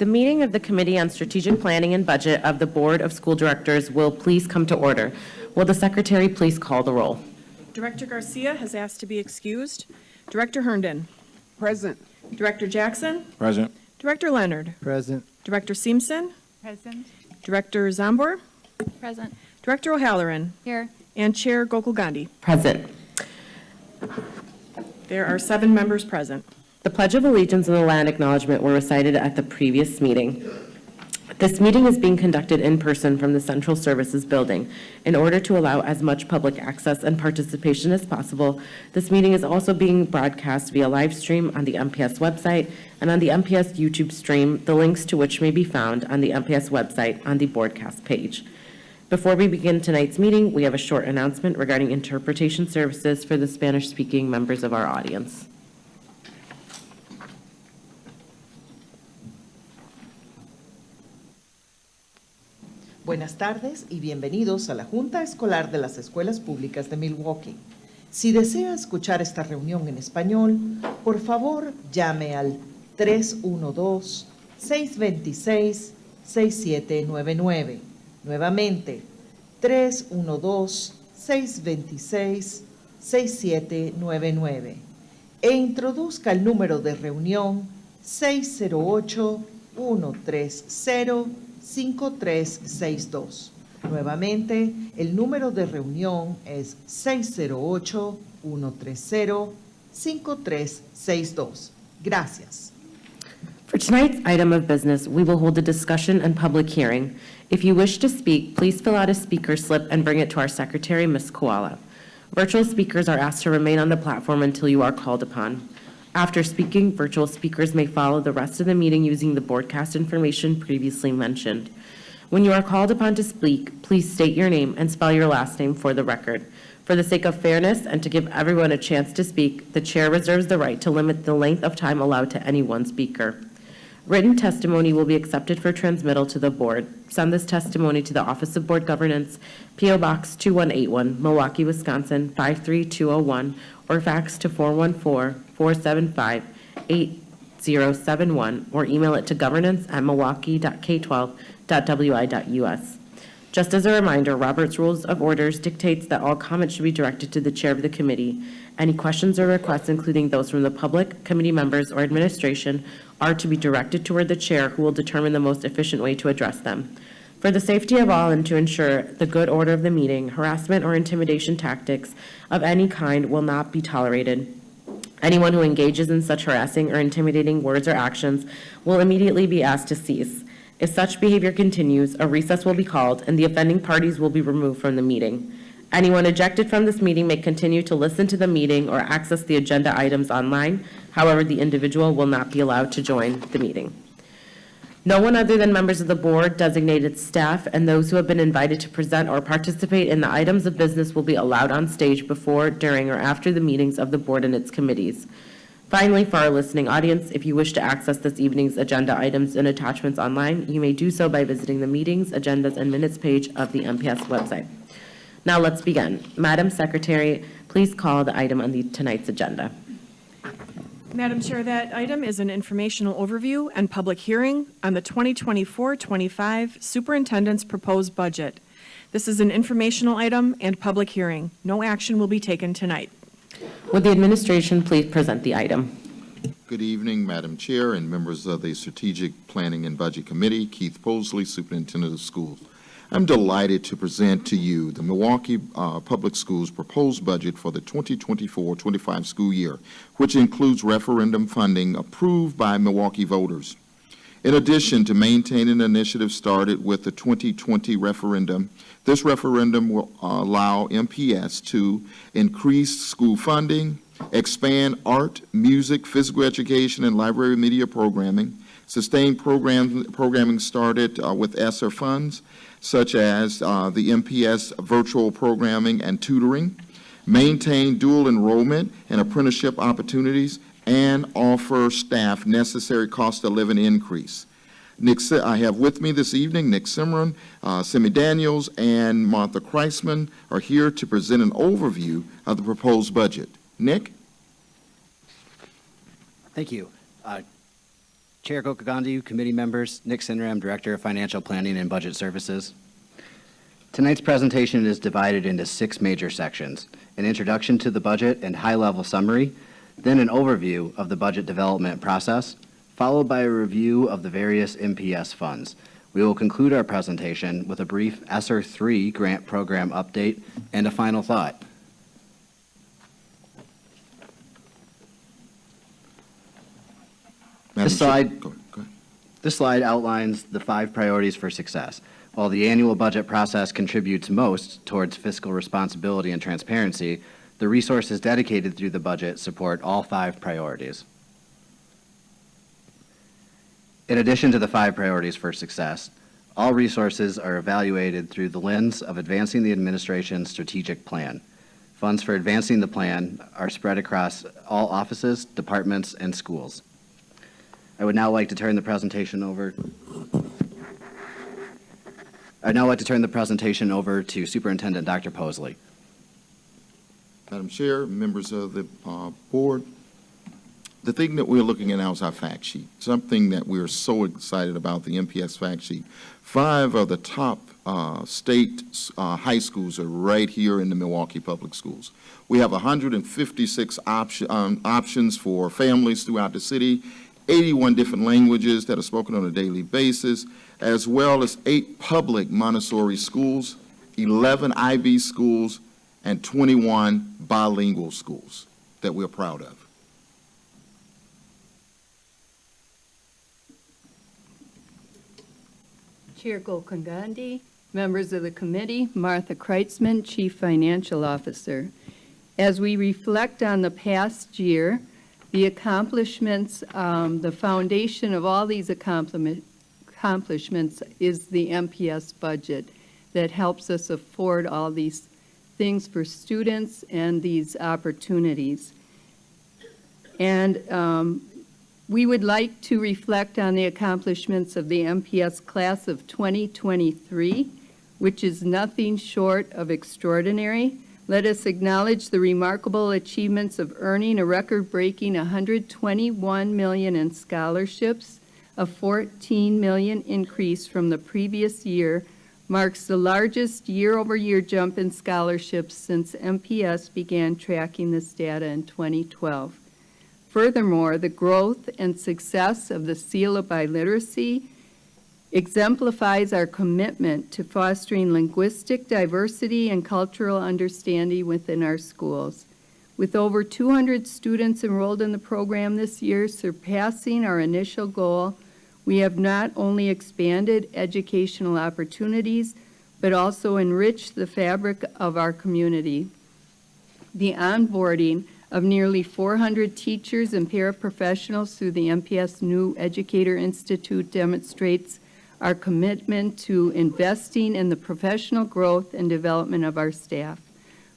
The meeting of the Committee on Strategic Planning and Budget of the Board of School Directors will please come to order. Will the Secretary please call the roll? Director Garcia has asked to be excused. Director Herndon. Present. Director Jackson. Present. Director Leonard. Present. Director Seamson. Present. Director Zombor. Present. Director O'Halloran. Here. And Chair Gokul Gandhi. Present. There are 7 members present. The Pledge of Allegiance and the land acknowledgement were recited at the previous meeting. This meeting is being conducted in person from the Central Services Building. In order to allow as much public access and participation as possible, this meeting is also being broadcast via live stream on the MPS website and on the MPS YouTube stream, the links to which may be found on the MPS website on the broadcast page. Before we begin tonight's meeting, we have a short announcement regarding interpretation services for the Spanish-speaking members of our audience. Buenas tardes y bienvenidos a la Junta Escolar de las Escuelas Públicas de Milwaukee. Si desea escuchar esta reunión en español, por favor llame al 312-626-6799. Nuevamente, 312-626-6799. E introduzca el número de reunión 608-130-5362. Nuevamente, el número de reunión es 608-130-5362. Gracias. For tonight's item of business, we will hold a discussion and public hearing. If you wish to speak, please fill out a speaker slip and bring it to our secretary, Ms. Koala. Virtual speakers are asked to remain on the platform until you are called upon. After speaking, virtual speakers may follow the rest of the meeting using the broadcast information previously mentioned. When you are called upon to speak, please state your name and spell your last name for the record. For the sake of fairness and to give everyone a chance to speak, the chair reserves the right to limit the length of time allowed to any one speaker. Written testimony will be accepted for transmittal to the board. Send this testimony to the Office of Board Governance, P.O. Box 2181, Milwaukee, Wisconsin 53201, or fax to 414-475-8071, or email it to governance@milwaukee.k12.wi.us. Just as a reminder, Robert's Rules of Orders dictates that all comments should be directed to the chair of the committee. Any questions or requests, including those from the public, committee members, or administration, are to be directed toward the chair, who will determine the most efficient way to address them. For the safety of all and to ensure the good order of the meeting, harassment or intimidation tactics of any kind will not be tolerated. Anyone who engages in such harassing or intimidating words or actions will immediately be asked to cease. If such behavior continues, a recess will be called and the offending parties will be removed from the meeting. Anyone ejected from this meeting may continue to listen to the meeting or access the agenda items online. However, the individual will not be allowed to join the meeting. No one other than members of the board, designated staff, and those who have been invited to present or participate in the items of business will be allowed on stage before, during, or after the meetings of the board and its committees. Finally, for our listening audience, if you wish to access this evening's agenda items and attachments online, you may do so by visiting the meetings, agendas, and minutes page of the MPS website. Now let's begin. Madam Secretary, please call the item on tonight's agenda. Madam Chair, that item is an informational overview and public hearing on the 2024-25 Superintendent's Proposed Budget. This is an informational item and public hearing. No action will be taken tonight. Would the administration please present the item? Good evening, Madam Chair and members of the Strategic Planning and Budget Committee. Keith Posley, Superintendent of Schools. I'm delighted to present to you the Milwaukee Public Schools proposed budget for the 2024-25 school year, which includes referendum funding approved by Milwaukee voters. In addition to maintaining an initiative started with the 2020 referendum, this referendum will allow MPS to increase school funding, expand art, music, physical education, and library media programming, sustain programming started with ESSER funds, such as the MPS virtual programming and tutoring, maintain dual enrollment and apprenticeship opportunities, and offer staff necessary cost of living increase. I have with me this evening Nick Simron, Simi Daniels, and Martha Kreisman are here to present an overview of the proposed budget. Nick? Thank you. Chair Kokagandhi, committee members, Nick Sinram, Director of Financial Planning and Budget Services. Tonight's presentation is divided into 6 major sections: an introduction to the budget and high-level summary, then an overview of the budget development process, followed by a review of the various MPS funds. We will conclude our presentation with a brief ESSER 3 grant program update and a final thought. Madam Chair- slide- Go ahead. This slide outlines the 5 priorities for success. While the annual budget process contributes most towards fiscal responsibility and transparency, the resources dedicated through the budget support all 5 priorities. In addition to the 5 priorities for success, all resources are evaluated through the lens of advancing the administration's strategic plan. Funds for advancing the plan are spread across all offices, departments, and schools. I would now like to turn the presentation over to Superintendent Dr. Posley. Madam Chair, members of the board, the thing that we're looking at now is our fact sheet, something that we're so excited about, the MPS fact sheet. 5 of the top state high schools are right here in the Milwaukee Public Schools. We have 156 options for families throughout the city, 81 different languages that are spoken on a daily basis, as well as 8 public Montessori schools, 11 IB schools, and 21 bilingual schools that we're proud of. Chair Gokangandi, members of the committee, Martha Kreitzman, Chief Financial Officer. As we reflect on the past year, the accomplishments, the foundation of all these accomplishments is the MPS budget that helps us afford all these things for students and these opportunities. And we would like to reflect on the accomplishments of the MPS class of 2023, which is nothing short of extraordinary. Let us acknowledge the remarkable achievements of earning a record-breaking $121 million in scholarships. A $14 million increase from the previous year marks the largest year-over-year jump in scholarships since MPS began tracking this data in 2012. Furthermore, the growth and success of the Seal of Biliteracy exemplifies our commitment to fostering linguistic diversity and cultural understanding within our schools. With over 200 students enrolled in the program this year, surpassing our initial goal, we have not only expanded educational opportunities, but also enriched the fabric of our community. The onboarding of nearly 400 teachers and paraprofessionals through the MPS New Educator Institute demonstrates our commitment to investing in the professional growth and development of our staff.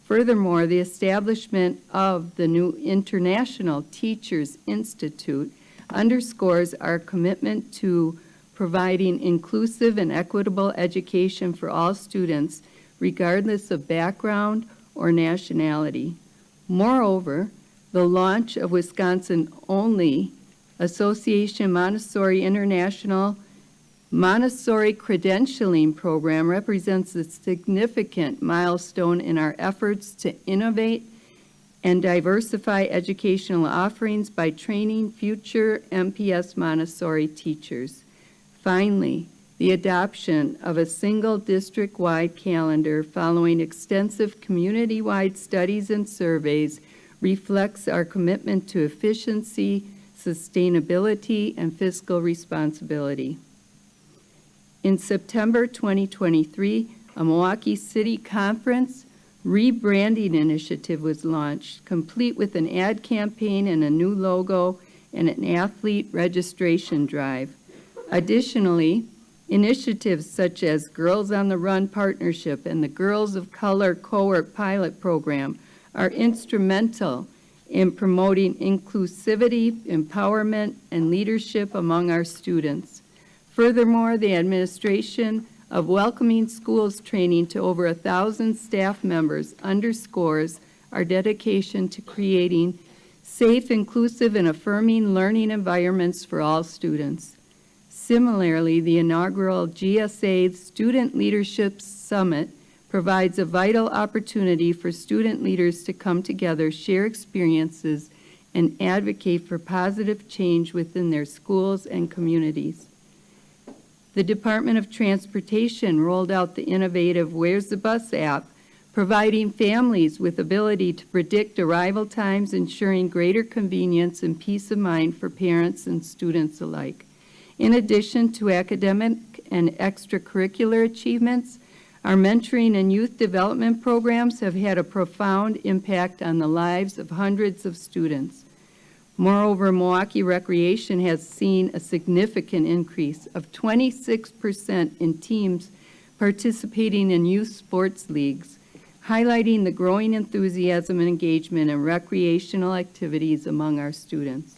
Furthermore, the establishment of the new International Teachers Institute underscores our commitment to providing inclusive and equitable education for all students, regardless of background or nationality. Moreover, the launch of Wisconsin-only Association Montessori International Montessori credentialing program represents a significant milestone in our efforts to innovate and diversify educational offerings by training future MPS Montessori teachers. Finally, the adoption of a single district-wide calendar following extensive community-wide studies and surveys reflects our commitment to efficiency, sustainability, and fiscal responsibility. In September 2023, a Milwaukee City Conference rebranding initiative was launched, complete with an ad campaign and a new logo and an athlete registration drive. Additionally, initiatives such as Girls on the Run Partnership and the Girls of Color Cohort Pilot Program are instrumental in promoting inclusivity, empowerment, and leadership among our students. Furthermore, the administration of Welcoming Schools training to over 1,000 staff members underscores our dedication to creating safe, inclusive, and affirming learning environments for all students. Similarly, the inaugural GSA Student Leadership Summit provides a vital opportunity for student leaders to come together, share experiences, and advocate for positive change within their schools and communities. The Department of Transportation rolled out the innovative Where's the Bus app, providing families with ability to predict arrival times, ensuring greater convenience and peace of mind for parents and students alike. In addition to academic and extracurricular achievements, our mentoring and youth development programs have had a profound impact on the lives of hundreds of students. Moreover, Milwaukee Recreation has seen a significant increase of 26% in teams participating in youth sports leagues, highlighting the growing enthusiasm and engagement in recreational activities among our students.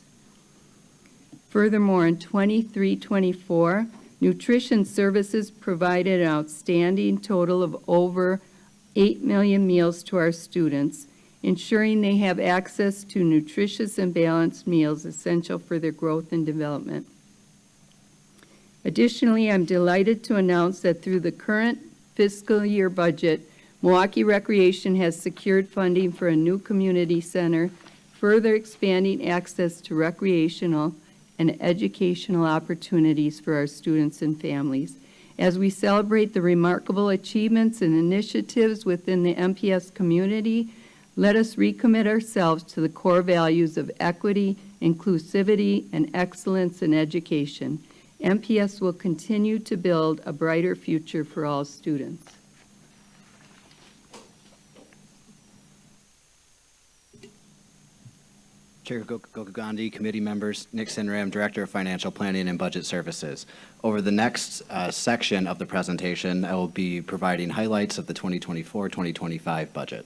Furthermore, in 23-24, nutrition services provided an outstanding total of over 8 million meals to our students, ensuring they have access to nutritious and balanced meals essential for their growth and development. Additionally, I'm delighted to announce that through the current fiscal year budget, Milwaukee Recreation has secured funding for a new community center, further expanding access to recreational and educational opportunities for our students and families. As we celebrate the remarkable achievements and initiatives within the MPS community, let us recommit ourselves to the core values of equity, inclusivity, and excellence in education. MPS will continue to build a brighter future for all students. Chair Gokagandhi, committee members, Nick Sinram, Director of Financial Planning and Budget Services. Over the next section of the presentation, I will be providing highlights of the 2024-2025 budget.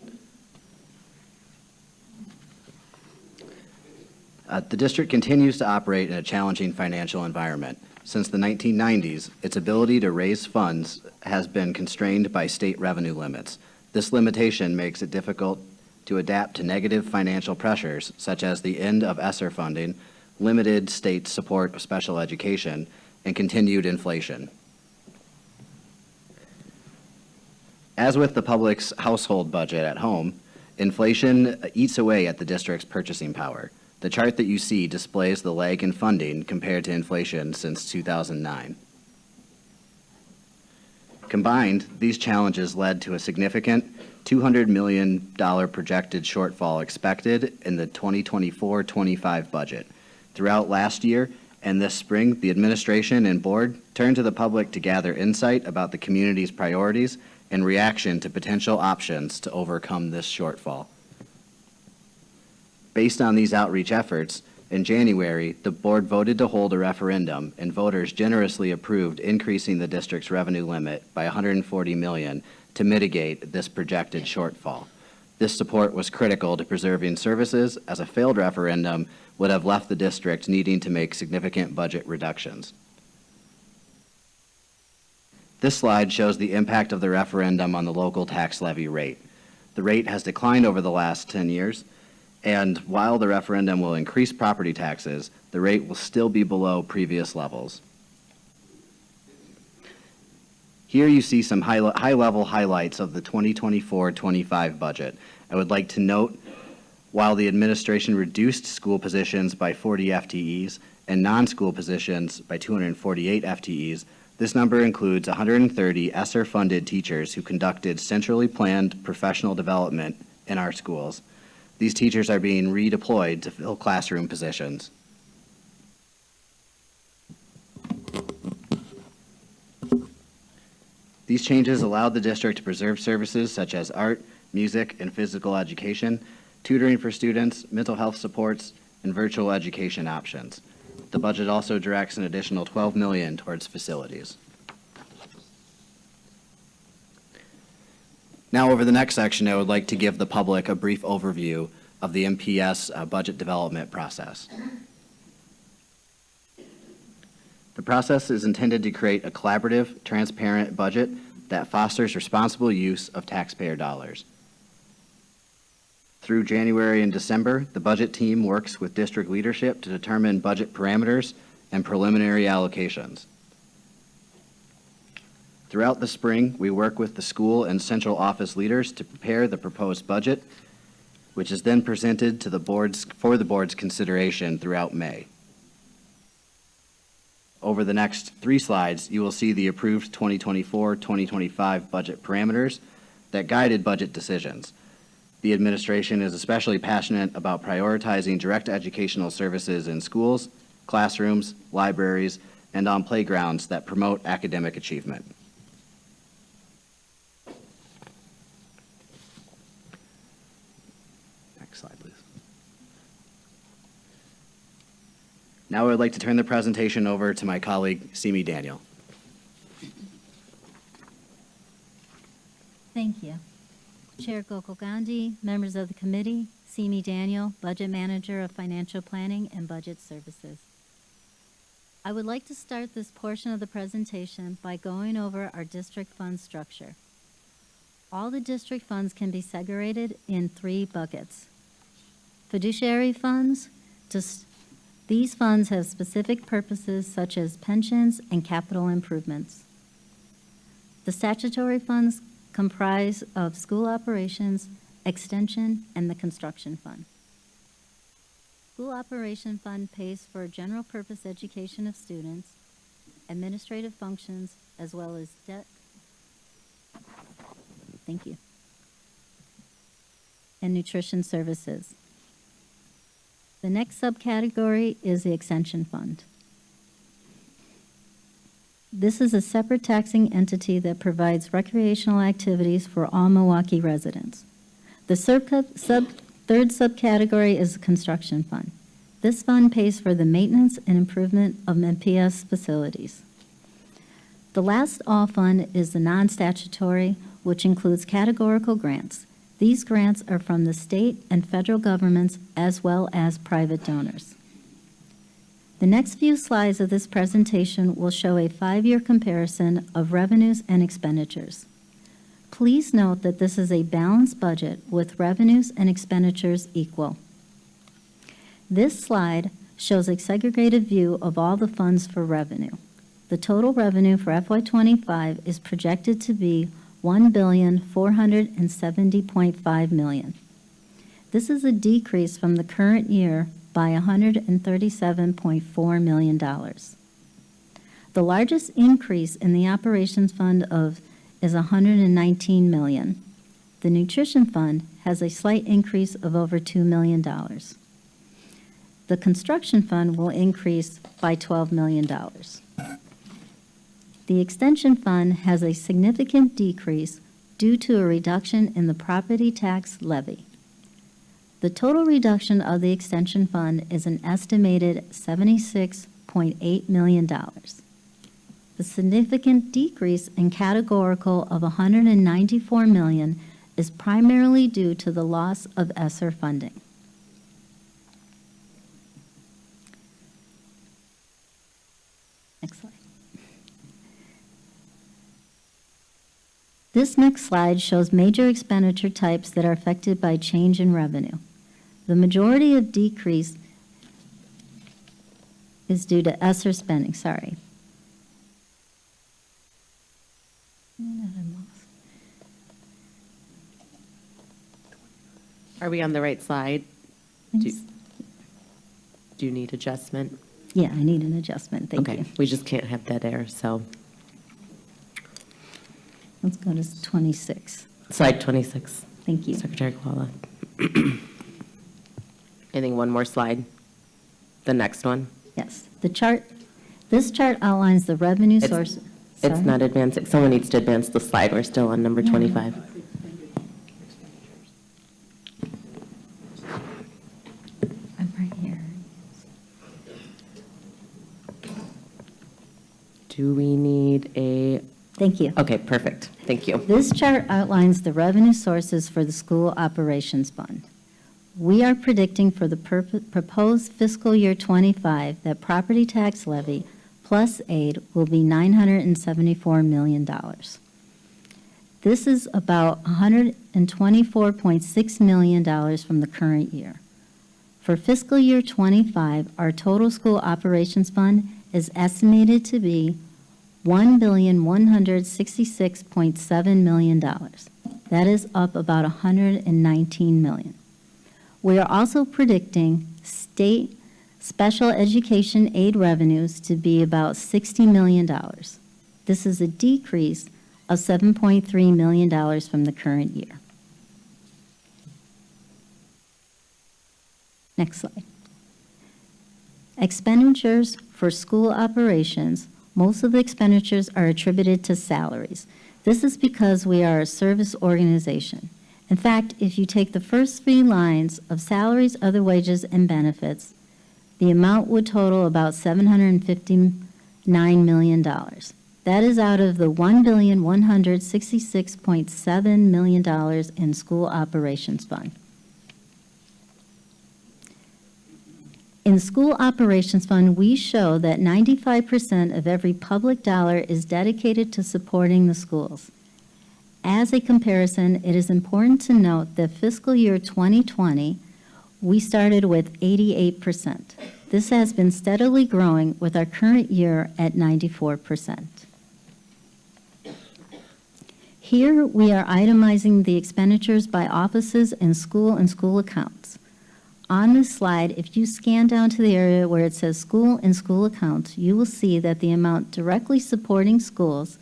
The district continues to operate in a challenging financial environment. Since the 1990s, its ability to raise funds has been constrained by state revenue limits. This limitation makes it difficult to adapt to negative financial pressures, such as the end of ESSER funding, limited state support of special education, and continued inflation. As with the public's household budget at home, inflation eats away at the district's purchasing power. The chart that you see displays the lag in funding compared to inflation since 2009. Combined, these challenges led to a significant $200 million projected shortfall expected in the 2024-25 budget. Throughout last year and this spring, the administration and board turned to the public to gather insight about the community's priorities and reaction to potential options to overcome this shortfall. Based on these outreach efforts, in January, the board voted to hold a referendum, and voters generously approved increasing the district's revenue limit by $140 million to mitigate this projected shortfall. This support was critical to preserving services, as a failed referendum would have left the district needing to make significant budget reductions. This slide shows the impact of the referendum on the local tax levy rate. The rate has declined over the last 10 years, and while the referendum will increase property taxes, the rate will still be below previous levels. Here you see some high-level highlights of the 2024-25 budget. I would like to note, while the administration reduced school positions by 40 FTEs and non-school positions by 248 FTEs, this number includes 130 ESSER-funded teachers who conducted centrally planned professional development in our schools. These teachers are being redeployed to fill classroom positions. These changes allowed the district to preserve services such as art, music, and physical education, tutoring for students, mental health supports, and virtual education options. The budget also directs an additional $12 million towards facilities. Now, over the next section, I would like to give the public a brief overview of the MPS budget development process. The process is intended to create a collaborative, transparent budget that fosters responsible use of taxpayer dollars. Through January and December, the budget team works with district leadership to determine budget parameters and preliminary allocations. Throughout the spring, we work with the school and central office leaders to prepare the proposed budget, which is then presented to the board's consideration throughout May. Over the next 3 slides, you will see the approved 2024-2025 budget parameters that guided budget decisions. The administration is especially passionate about prioritizing direct educational services in schools, classrooms, libraries, and on playgrounds that promote academic achievement. Next slide, please. Now I would like to turn the presentation over to my colleague, Simi Daniel. Thank you. Chair Gokul Gandhi, members of the committee, Simi Daniel, Budget Manager of Financial Planning and Budget Services. I would like to start this portion of the presentation by going over our district fund structure. All the district funds can be segregated in 3 buckets. Fiduciary funds, these funds have specific purposes such as pensions and capital improvements. The statutory funds comprise of school operations, extension, and the construction fund. School operation fund pays for general purpose education of students, administrative functions, as well as debt. Thank you. And nutrition services. The next subcategory is the extension fund. This is a separate taxing entity that provides recreational activities for all Milwaukee residents. The third subcategory is the construction fund. This fund pays for the maintenance and improvement of MPS facilities. The last all fund is the non-statutory, which includes categorical grants. These grants are from the state and federal governments as well as private donors. The next few slides of this presentation will show a 5-year comparison of revenues and expenditures. Please note that this is a balanced budget with revenues and expenditures equal. This slide shows a segregated view of all the funds for revenue. The total revenue for FY25 is projected to be $1,470.5 million. This is a decrease from the current year by $137.4 million. The largest increase in the operations fund is $119 million. The nutrition fund has a slight increase of over $2 million. The construction fund will increase by $12 million. The extension fund has a significant decrease due to a reduction in the property tax levy. The total reduction of the extension fund is an estimated $76.8 million. The significant decrease in categorical of $194 million is primarily due to the loss of ESSER funding. Next slide. This next slide shows major expenditure types that are affected by change in revenue. The majority of decrease is due to ESSER spending, sorry. Are we on the right slide? Do Thanks. you need adjustment? Yeah, I need an adjustment, thank Okay, you. we just can't have that error, so. Let's go to 26. Slide 26, Thank you. Secretary Koala. I think one more slide. The next one. Yes, this chart outlines the revenue It's- source. It's Sorry? not advancing. Someone needs to advance the slide. We're still on number 25. I'm right here. Do we need a, Thank you. okay, perfect. Thank you. This chart outlines the revenue sources for the school operations fund. We are predicting for the proposed fiscal year 25 that property tax levy plus aid will be $974 million. This is about $124.6 million from the current year. For fiscal year '25, our total school operations fund is estimated to be $1,166.7 million. That is up about $119 million. We are also predicting state special education aid revenues to be about $60 million. This is a decrease of $7.3 million from the current year. Next slide. Expenditures for school operations. Most of the expenditures are attributed to salaries. This is because we are a service organization. In fact, if you take the first 3 lines of salaries, other wages, and benefits, the amount would total about $759 million. That is out of the $1,166.7 million in school operations fund. In school operations fund, we show that 95% of every public dollar is dedicated to supporting the schools. As a comparison, it is important to note that fiscal year 2020, we started with 88%. This has been steadily growing with our current year at 94%. Here, we are itemizing the expenditures by offices and school accounts. On this slide, if you scan down to the area where it says school and school accounts, you will see that the amount directly supporting schools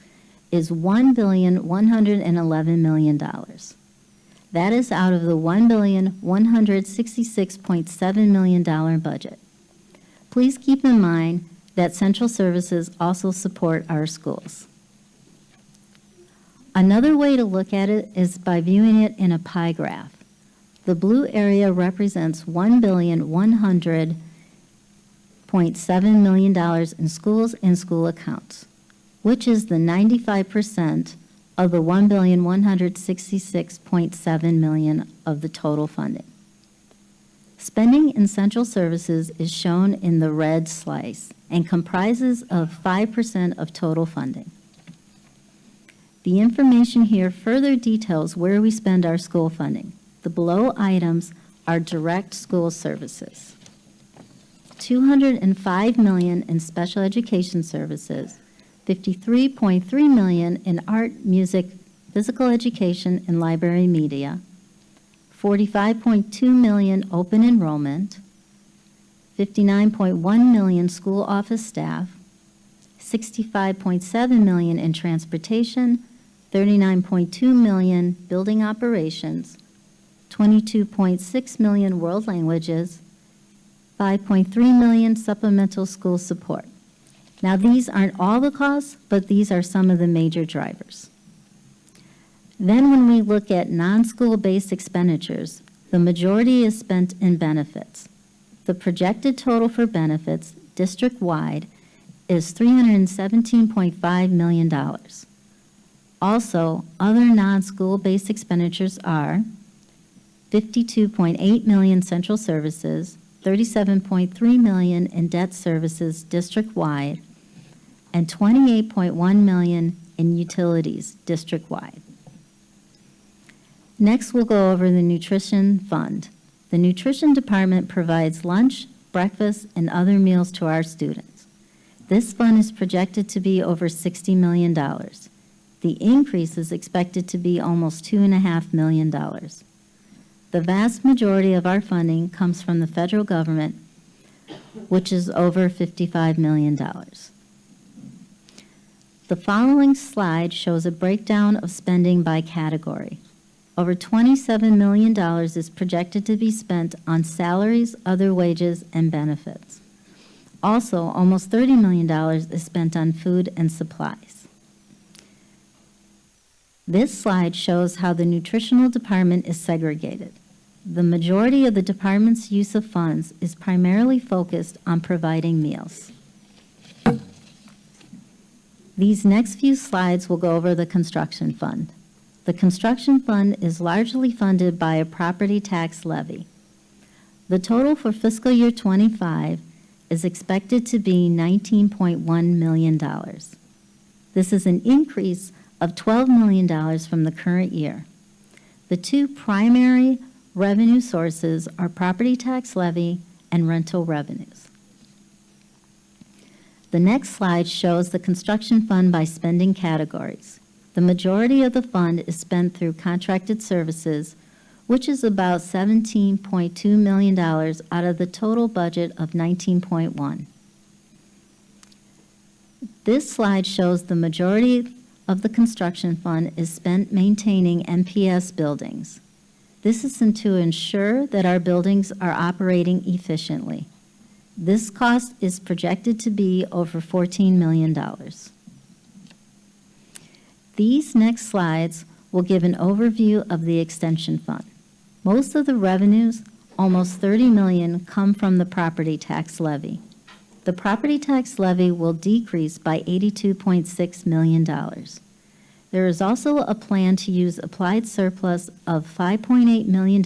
is $1,111 million. That is out of the $1,166.7 million budget. Please keep in mind that central services also support our schools. Another way to look at it is by viewing it in a pie graph. The blue area represents $1,100.7 million in schools and school accounts, which is the 95% of the $1,166.7 million of the total funding. Spending in central services is shown in the red slice and comprises of 5% of total funding. The information here further details where we spend our school funding. The below items are direct school services. $205 million in special education services, $53.3 million in art, music, physical education, and library media, $45.2 million open enrollment, $59.1 million school office staff, $65.7 million in transportation, $39.2 million building operations, $22.6 million world languages, $5.3 million supplemental school support. Now, these aren't all the costs, but these are some of the major drivers. Then when we look at non-school-based expenditures, the majority is spent in benefits. The projected total for benefits district-wide is $317.5 million. Also, other non-school-based expenditures are $52.8 million central services, $37.3 million in debt services district-wide, and $28.1 million in utilities district-wide. Next, we'll go over the nutrition fund. The nutrition department provides lunch, breakfast, and other meals to our students. This fund is projected to be over $60 million. The increase is expected to be almost $2.5 million. The vast majority of our funding comes from the federal government, which is over $55 million. The following slide shows a breakdown of spending by category. Over $27 million is projected to be spent on salaries, other wages, and benefits. Also, almost $30 million is spent on food and supplies. This slide shows how the nutritional department is segregated. The majority of the department's use of funds is primarily focused on providing meals. These next few slides will go over the construction fund. The construction fund is largely funded by a property tax levy. The total for fiscal year '25 is expected to be $19.1 million. This is an increase of $12 million from the current year. The two primary revenue sources are property tax levy and rental revenues. The next slide shows the construction fund by spending categories. The majority of the fund is spent through contracted services, which is about $17.2 million out of the total budget of $19.1 million. This slide shows the majority of the construction fund is spent maintaining MPS buildings. This is to ensure that our buildings are operating efficiently. This cost is projected to be over $14 million. These next slides will give an overview of the extension fund. Most of the revenues, almost $30 million, come from the property tax levy. The property tax levy will decrease by $82.6 million. There is also a plan to use applied surplus of $5.8 million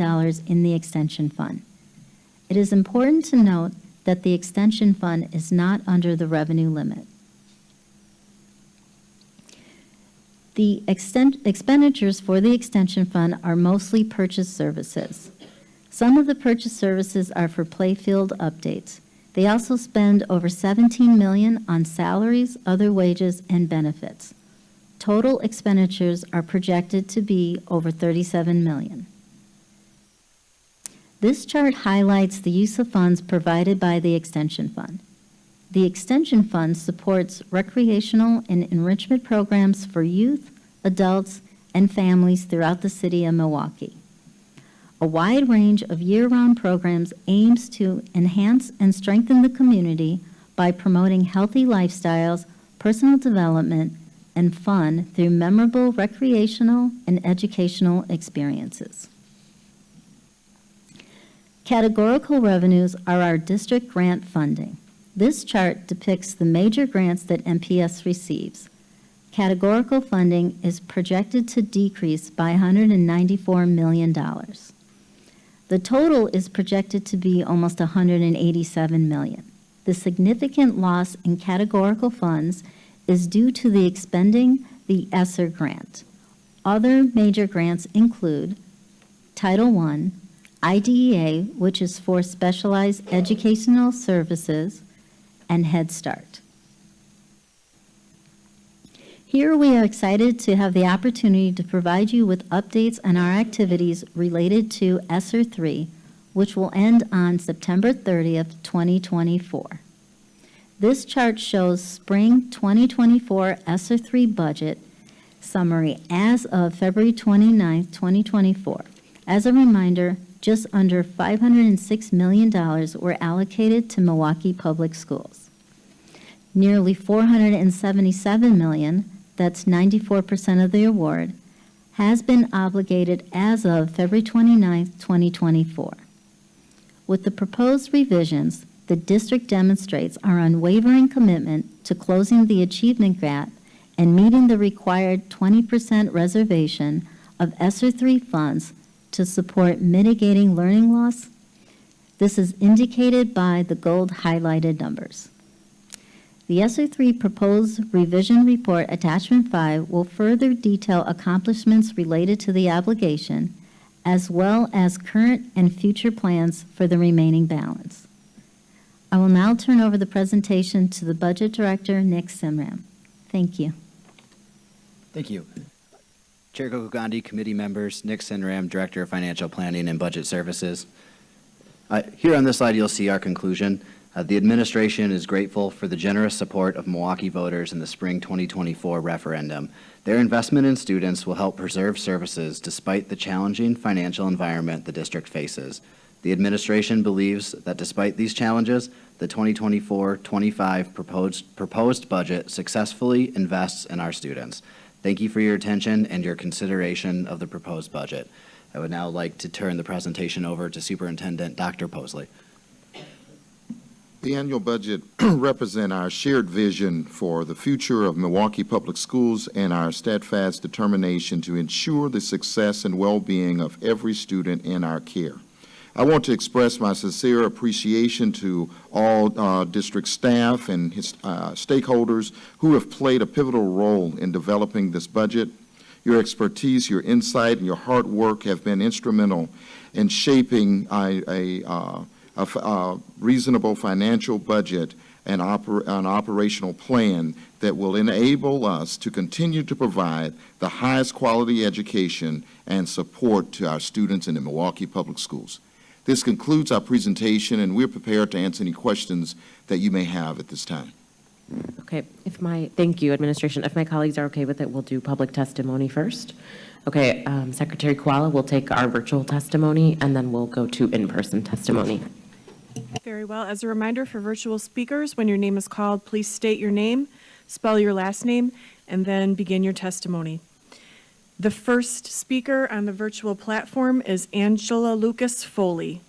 in the extension fund. It is important to note that the extension fund is not under the revenue limit. The expenditures for the extension fund are mostly purchase services. Some of the purchase services are for playfield updates. They also spend over $17 million on salaries, other wages, and benefits. Total expenditures are projected to be over $37 million. This chart highlights the use of funds provided by the Extension Fund. The Extension Fund supports recreational and enrichment programs for youth, adults, and families throughout the city of Milwaukee. A wide range of year-round programs aims to enhance and strengthen the community by promoting healthy lifestyles, personal development, and fun through memorable recreational and educational experiences. Categorical revenues are our district grant funding. This chart depicts the major grants that MPS receives. Categorical funding is projected to decrease by $194 million. The total is projected to be almost $187 million. The significant loss in categorical funds is due to the expending the ESSER grant. Other major grants include Title I, IDEA, which is for specialized educational services, and Head Start. Here we are excited to have the opportunity to provide you with updates on our activities related to ESSER 3, which will end on September 30th, 2024. This chart shows spring 2024 ESSER 3 budget summary as of February 29th, 2024. As a reminder, just under $506 million were allocated to Milwaukee Public Schools. Nearly $477 million, that's 94% of the award, has been obligated as of February 29th, 2024. With the proposed revisions, the district demonstrates our unwavering commitment to closing the achievement gap and meeting the required 20% reservation of ESSER 3 funds to support mitigating learning loss. This is indicated by the gold highlighted numbers. The ESSER 3 proposed revision report attachment 5 will further detail accomplishments related to the obligation, as well as current and future plans for the remaining balance. I will now turn over the presentation to the Budget Director, Nick Simram. Thank you. Thank you. Chair Gokogandhi, committee members, Nick Sinram, Director of Financial Planning and Budget Services. Here on this slide, you'll see our conclusion. The administration is grateful for the generous support of Milwaukee voters in the spring 2024 referendum. Their investment in students will help preserve services despite the challenging financial environment the district faces. The administration believes that despite these challenges, the 2024-25 proposed budget successfully invests in our students. Thank you for your attention and your consideration of the proposed budget. I would now like to turn the presentation over to Superintendent Dr. Posley. The annual budget represents our shared vision for the future of Milwaukee Public Schools and our steadfast determination to ensure the success and well-being of every student in our care. I want to express my sincere appreciation to all district staff and his stakeholders who have played a pivotal role in developing this budget. Your expertise, your insight, and your hard work have been instrumental in shaping a reasonable financial budget and an operational plan that will enable us to continue to provide the highest quality education and support to our students in the Milwaukee Public Schools. This concludes our presentation, and we're prepared to answer any questions that you may have at this time. Okay, thank you, administration. If my colleagues are okay with it, we'll do public testimony first. Okay, Secretary Koala will take our virtual testimony, and then we'll go to in-person testimony. Very well. As a reminder for virtual speakers, when your name is called, please state your name, spell your last name, and then begin your testimony. The first speaker on the virtual platform is Angela Lucas Foley.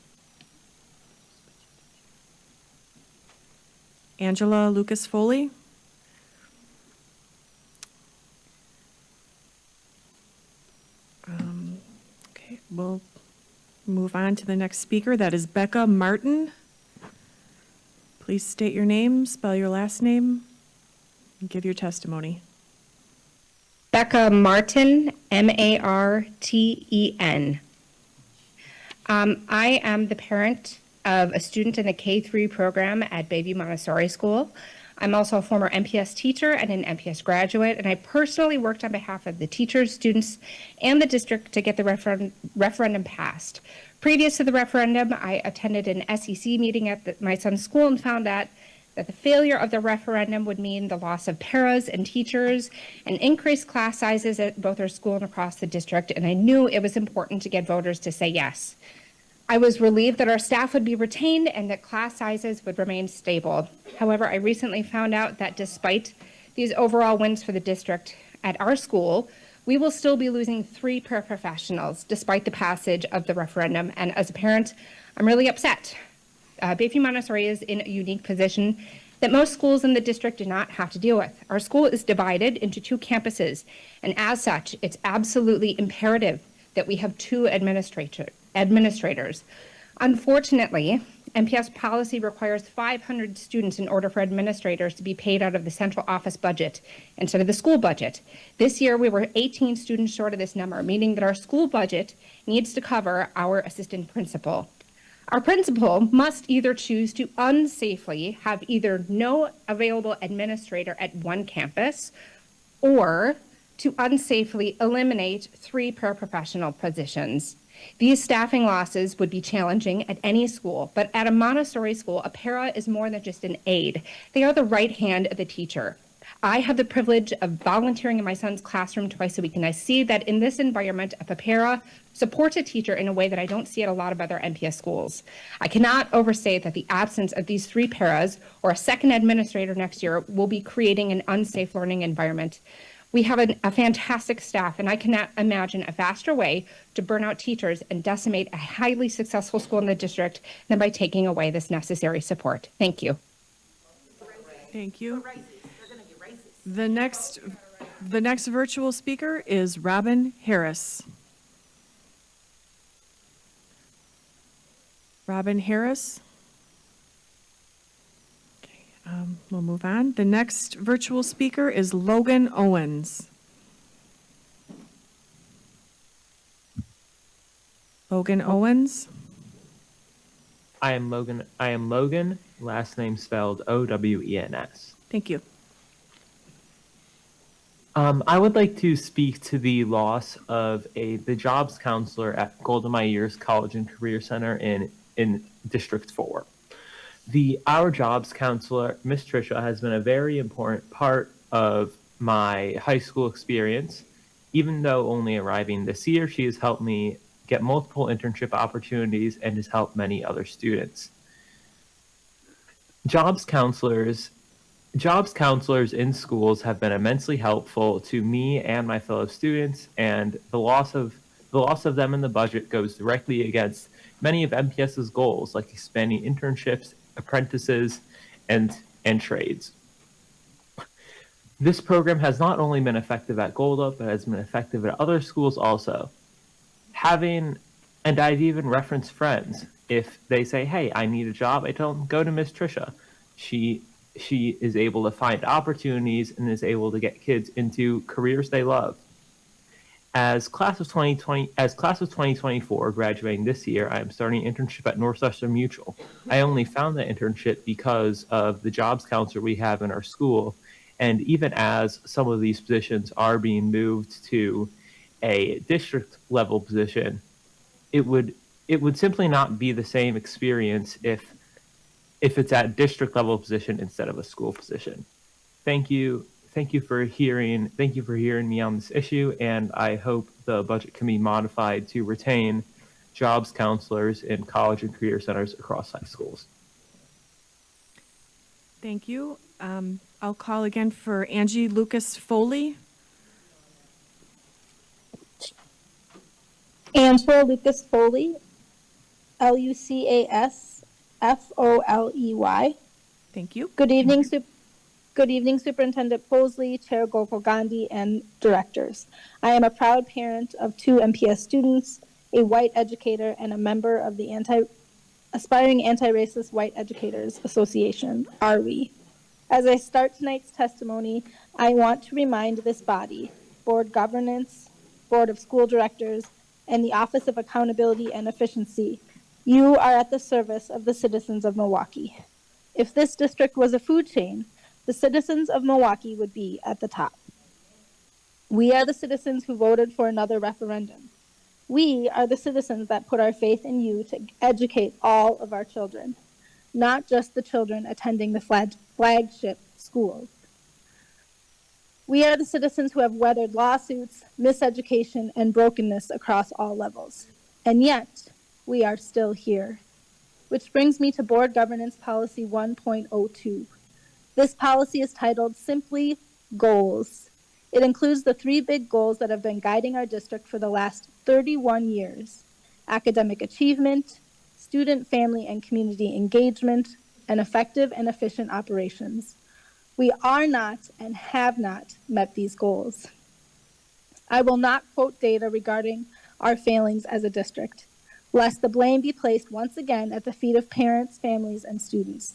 Angela Lucas Foley. Okay, we'll move on to the next speaker. That is Becca Martin. Please state your name, spell your last name, and give your testimony. Becca Martin, M-A-R-T-E-N. I am the parent of a student in the K-3 program at Bayview Montessori School. I'm also a former MPS teacher and an MPS graduate, and I personally worked on behalf of the teachers, students, and the district to get the referendum passed. Previous to the referendum, I attended an SEC meeting at my son's school and found out that the failure of the referendum would mean the loss of paras and teachers and increased class sizes at both our school and across the district, and I knew it was important to get voters to say yes. I was relieved that our staff would be retained and that class sizes would remain stable. However, I recently found out that despite these overall wins for the district at our school, we will still be losing 3 paraprofessionals despite the passage of the referendum. And as a parent, I'm really upset. Bayview Montessori is in a unique position that most schools in the district do not have to deal with. Our school is divided into 2 campuses, and as such, it's absolutely imperative that we have 2 administrators. Unfortunately, MPS policy requires 500 students in order for administrators to be paid out of the central office budget instead of the school budget. This year, we were 18 students short of this number, meaning that our school budget needs to cover our assistant principal. Our principal must either choose to unsafely have either no available administrator at one campus or to unsafely eliminate 3 paraprofessional positions. These staffing losses would be challenging at any school, but at a Montessori school, a para is more than just an aide. They are the right hand of the teacher. I have the privilege of volunteering in my son's classroom twice a week, and I see that in this environment, a para supports a teacher in a way that I don't see at a lot of other MPS schools. I cannot overstate that the absence of these 3 paras or a second administrator next year will be creating an unsafe learning environment. We have a fantastic staff, and I cannot imagine a faster way to burn out teachers and decimate a highly successful school in the district than by taking away this necessary support. Thank you. Thank you. The next virtual speaker is Robin Harris. Robin Harris. Okay, we'll move on. The next virtual speaker is Logan Owens. Logan Owens. I am Logan, last name spelled O-W-E-N-S. Thank you. I would like to speak to the loss of the jobs counselor at Golden Myers College and Career Center in District 4. Our jobs counselor, Miss Tricia, has been a very important part of my high school experience. Even though only arriving this year, she has helped me get multiple internship opportunities and has helped many other students. Jobs counselors in schools have been immensely helpful to me and my fellow students, and the loss of them in the budget goes directly against many of MPS's goals, like expanding internships, apprentices, and trades. This program has not only been effective at Golda, but has been effective at other schools also. Having And I've even referenced friends. If they say, hey, I need a job, I tell them, go to Miss Trisha. She is able to find opportunities and is able to get kids into careers they love. As class of 2024 graduating this year, I am starting an internship at Northwestern Mutual. I only found that internship because of the jobs counselor we have in our school. And even as some of these positions are being moved to a district level position, it would simply not be the same experience if it's at district level position instead of a school position. Thank you for hearing me on this issue, and I hope the budget can be modified to retain jobs counselors in college and career centers across high schools. Thank you. I'll call again for Angie Lucas Foley. Angela Lucas Foley, Lucasfoley. Thank you. Good evening, Superintendent Posley, Chair Gokul Gandhi, and directors. I am a proud parent of 2 MPS students, a white educator, and a member of the Aspiring Anti-Racist White Educators Association, ARWE. As I start tonight's testimony, I want to remind this body, Board Governance, Board of School Directors, and the Office of Accountability and Efficiency, you are at the service of the citizens of Milwaukee. If this district was a food chain, the citizens of Milwaukee would be at the top. We are the citizens who voted for another referendum. We are the citizens that put our faith in you to educate all of our children, not just the children attending the flagship schools. We are the citizens who have weathered lawsuits, miseducation, and brokenness across all levels. And yet, we are still here. Which brings me to Board Governance Policy 1.02. This policy is titled simply Goals. It includes the 3 big goals that have been guiding our district for the last 31 years: academic achievement, student, family, and community engagement, and effective and efficient operations. We are not and have not met these goals. I will not quote data regarding our failings as a district, lest the blame be placed once again at the feet of parents, families, and students.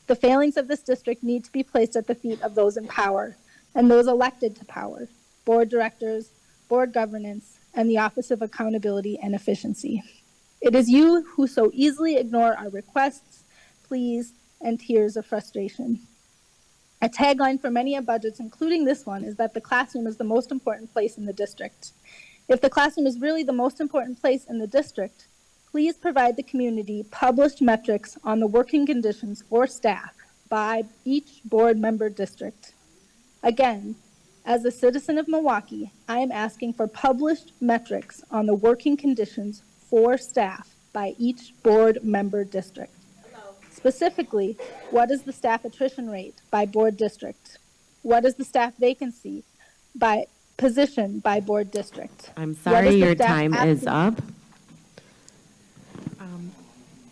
The failings of this district need to be placed at the feet of those in power and those elected to power: board directors, board governance, and the Office of Accountability and Efficiency. It is you who so easily ignore our requests, pleas, and tears of frustration. A tagline for many of budgets, including this one, is that the classroom is the most important place in the district. If the classroom is really the most important place in the district, please provide the community published metrics on the working conditions for staff by each board member district. Again, as a citizen of Milwaukee, I am asking for published metrics on the working conditions for staff by each board member district. Specifically, what is the staff attrition rate by board district? What is the staff vacancy by position by board district? I'm sorry, your time is up.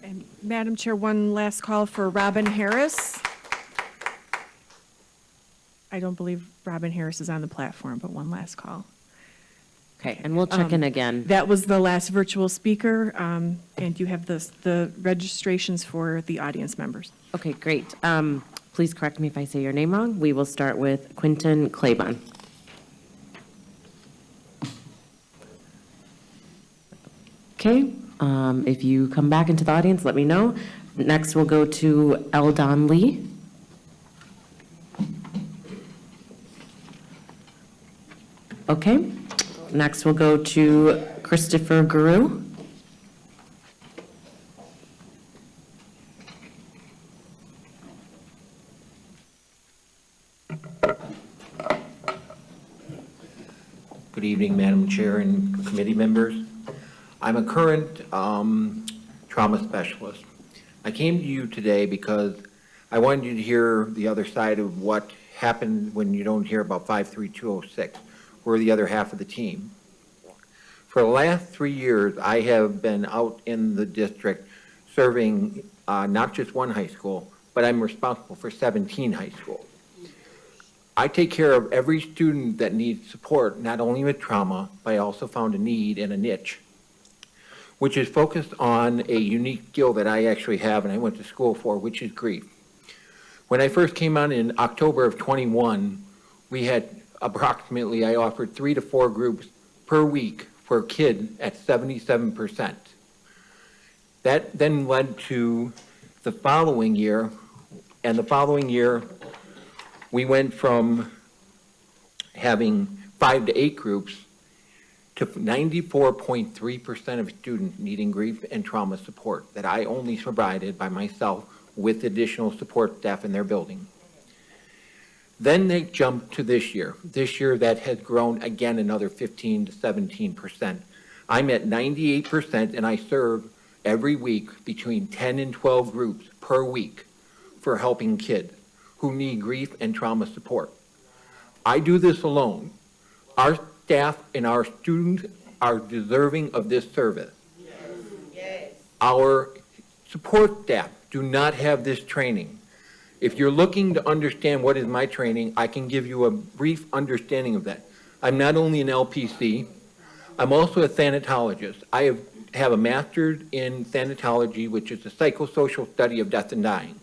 And Madam Chair, one last call for Robin Harris. I don't believe Robin Harris is on the platform, but one last call. Okay, and we'll check in again. That was the last virtual speaker, and you have the registrations for the audience members. Okay, great. Please correct me if I say your name wrong. We will start with Quinton Claiborne. Okay, if you come back into the audience, let me know. Next, we'll go to Eldon Lee. Okay, next we'll go to Christopher Guru. Good evening, Madam Chair and committee members. I'm a current trauma specialist. I came to you today because I wanted you to hear the other side of what happened when you don't hear about 53206. We're the other half of the team. For the last 3 years, I have been out in the district serving not just one high school, but I'm responsible for 17 high schools. I take care of every student that needs support, not only with trauma, but I also found a need and a niche. which is focused on a unique skill that I actually have and I went to school for, which is grief. When I first came on in October of 21, we had approximately, I offered 3 to 4 groups per week for a kid at 77%. That then led to the following year, and the following year, we went from having 5 to 8 groups to 94.3% of students needing grief and trauma support that I only provided by myself with additional support staff in their building. Then they jumped to this year. This year that has grown again another 15 to 17%. I'm at 98% and I serve every week between 10 and 12 groups per week for helping kids who need grief and trauma support. I do this alone. Our staff and our students are deserving of this service. Our support staff do not have this training. If you're looking to understand what is my training, I can give you a brief understanding of that. I'm not only an LPC, I'm also a thanatologist. I have a master's in thanatology, which is the psychosocial study of death and dying.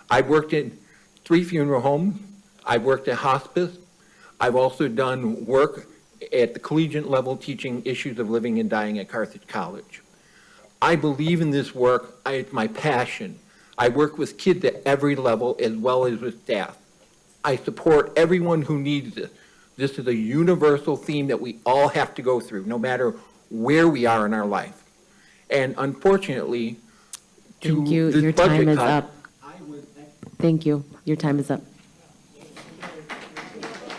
I've worked in 3 funeral homes. I've worked at hospice. I've also done work at the collegiate level teaching issues of living and dying at Carthage College. I believe in this work. It's my passion. I work with kids at every level as well as with staff. I support everyone who needs this. This is a universal theme that we all have to go through, no matter where we are in our life. And unfortunately, Thank you. this Your budget time is cut- up. Thank you. Your time is up.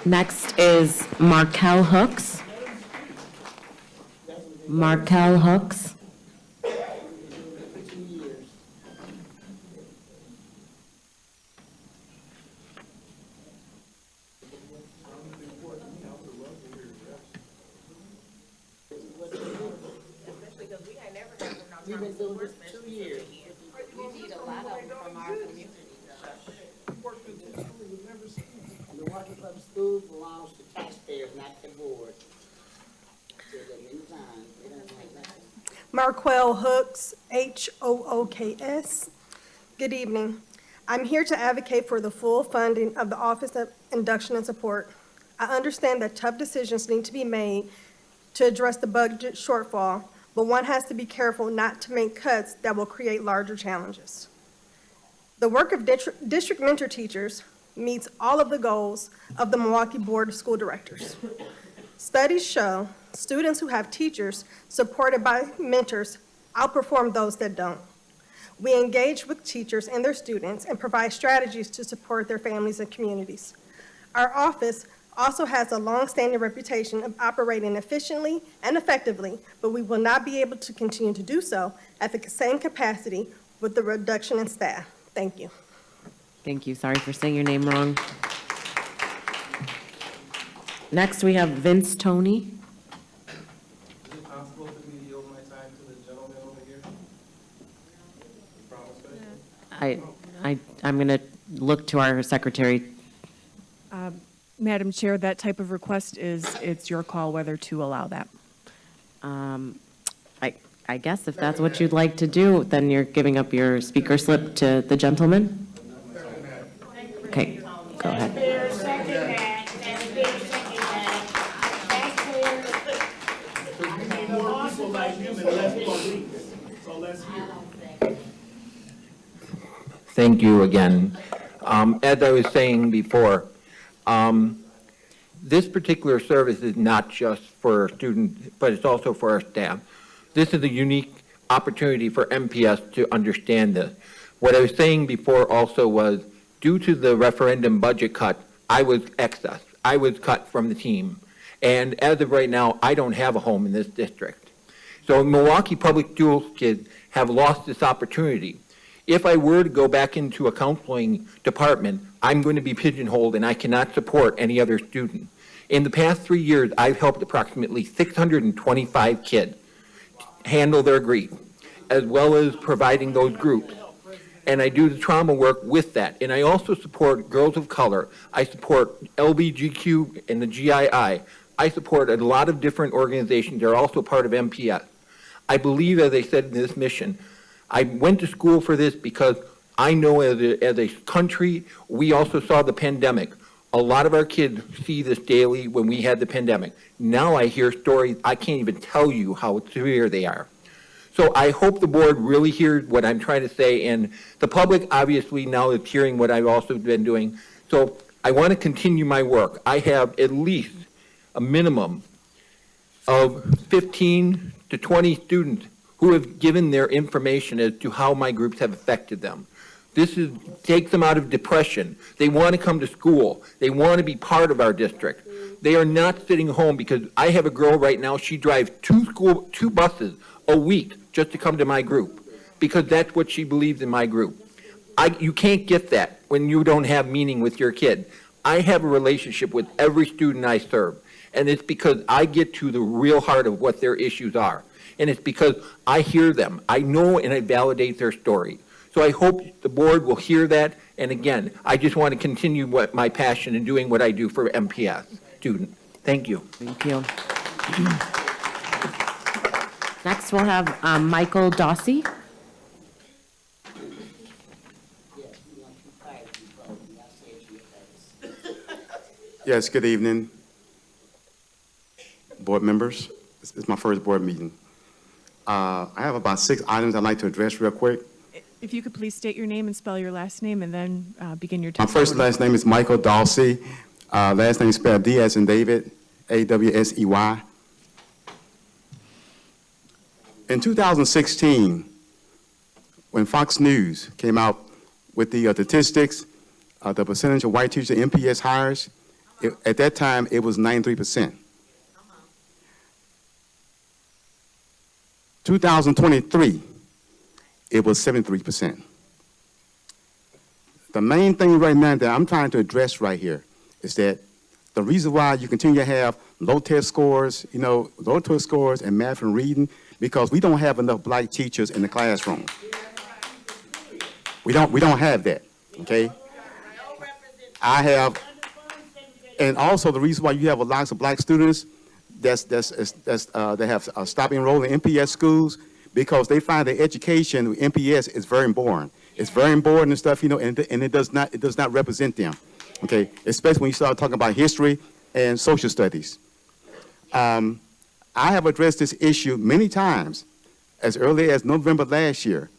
Next is Markel Hooks. Markel Hooks. We've been doing this 2 years. We need a lot of them from our community. Milwaukee Public Schools belongs to taxpayers, not the board. Said that many times. They don't like nothing. Marquel Hooks, Hooks. Good evening. I'm here to advocate for the full funding of the Office of Induction and Support. I understand that tough decisions need to be made to address the budget shortfall, but one has to be careful not to make cuts that will create larger challenges. The work of district mentor teachers meets all of the goals of the Milwaukee Board of School Directors. Studies show students who have teachers supported by mentors outperform those that don't. We engage with teachers and their students and provide strategies to support their families and communities. Our office also has a long-standing reputation of operating efficiently and effectively, but we will not be able to continue to do so at the same capacity with the reduction in staff. Thank you. Thank you. Sorry for saying your name wrong. Next, we have Vince Tony. Is it possible for me to yield my time to the gentleman over here? You promise me? I'm going to look to our secretary. Madam Chair, that type of request it's your call whether to allow that. I guess if that's what you'd like to do, then you're giving up your speaker slip to the gentleman? Okay, go ahead. Thank you again. As I was saying before, this particular service is not just for students, but it's also for our staff. This is a unique opportunity for MPS to understand this. What I was saying before also was, due to the referendum budget cut, I was excess. I was cut from the team. And as of right now, I don't have a home in this district. So Milwaukee Public Schools kids have lost this opportunity. If I were to go back into a counseling department, I'm going to be pigeonholed and I cannot support any other student. In the past 3 years, I've helped approximately 625 kids handle their grief, as well as providing those groups. And I do the trauma work with that. And I also support girls of color. I support LBGQ and the GII. I support a lot of different organizations that are also part of MPS. I believe, as I said in this mission, I went to school for this because I know as a country, we also saw the pandemic. A lot of our kids see this daily when we had the pandemic. Now I hear stories, I can't even tell you how severe they are. So I hope the board really hears what I'm trying to say, and the public obviously now is hearing what I've also been doing. So I want to continue my work. I have at least a minimum of 15 to 20 students who have given their information as to how my groups have affected them. This takes them out of depression. They want to come to school. They want to be part of our district. They are not sitting home, because I have a girl right now, she drives two buses a week just to come to my group, because that's what she believes in my group. You can't get that when you don't have meaning with your kid. I have a relationship with every student I serve, and it's because I get to the real heart of what their issues are. And it's because I hear them. I know and I validate their story. So I hope the board will hear that. And again, I just want to continue my passion in doing what I do for MPS students. Thank you. Thank you. Next, we'll have Michael Dossie. Yes, good evening, board members. This is my first board meeting. I have about 6 items I'd like to address real quick. If you could please state your name and spell your last name, and then begin your My testimony. first and last name is Michael Dawsey. Last name is spelled D as in David, A-W-S-E-Y. In 2016, when Fox News came out with the statistics, the percentage of white teachers in MPS hires, at that time, it was 93%. 2023, it was 73%. The main thing right now that I'm trying to address right here is that the reason why you continue to have low test scores, low test scores in math and reading, because we don't have enough black teachers in the classroom. We don't have that, okay? And also the reason why you have a lot of black students that have stopped enrolling in MPS schools, because they find that education with MPS is very boring. It's very boring and stuff, and it does not represent them, okay? Especially when you start talking about history and social studies. I have addressed this issue many times, as early as November last year,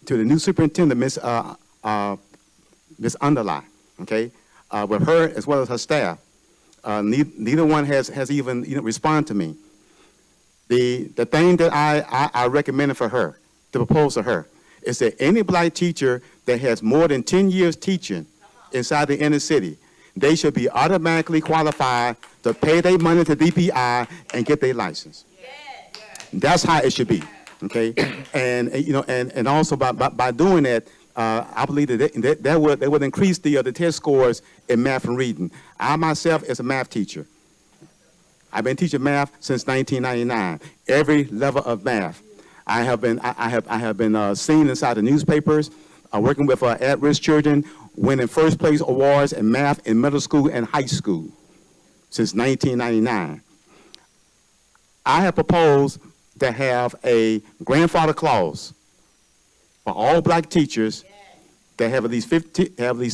to the new superintendent, Ms. Underlie, okay? With her as well as her staff. Neither one has even responded to me. The thing that I recommended for her, to propose to her, is that any black teacher that has more than 10 years teaching inside the inner city, they should be automatically qualified to pay their money to DPI and get their license. That's how it should be, okay? And also by doing that, I believe that would increase the test scores in math and reading. I myself is a math teacher. I've been teaching math since 1999. Every level of math, I have been seen inside the newspapers, working with at-risk children, winning first place awards in math in middle school and high school since 1999. I have proposed to have a grandfather clause for all black teachers that have at least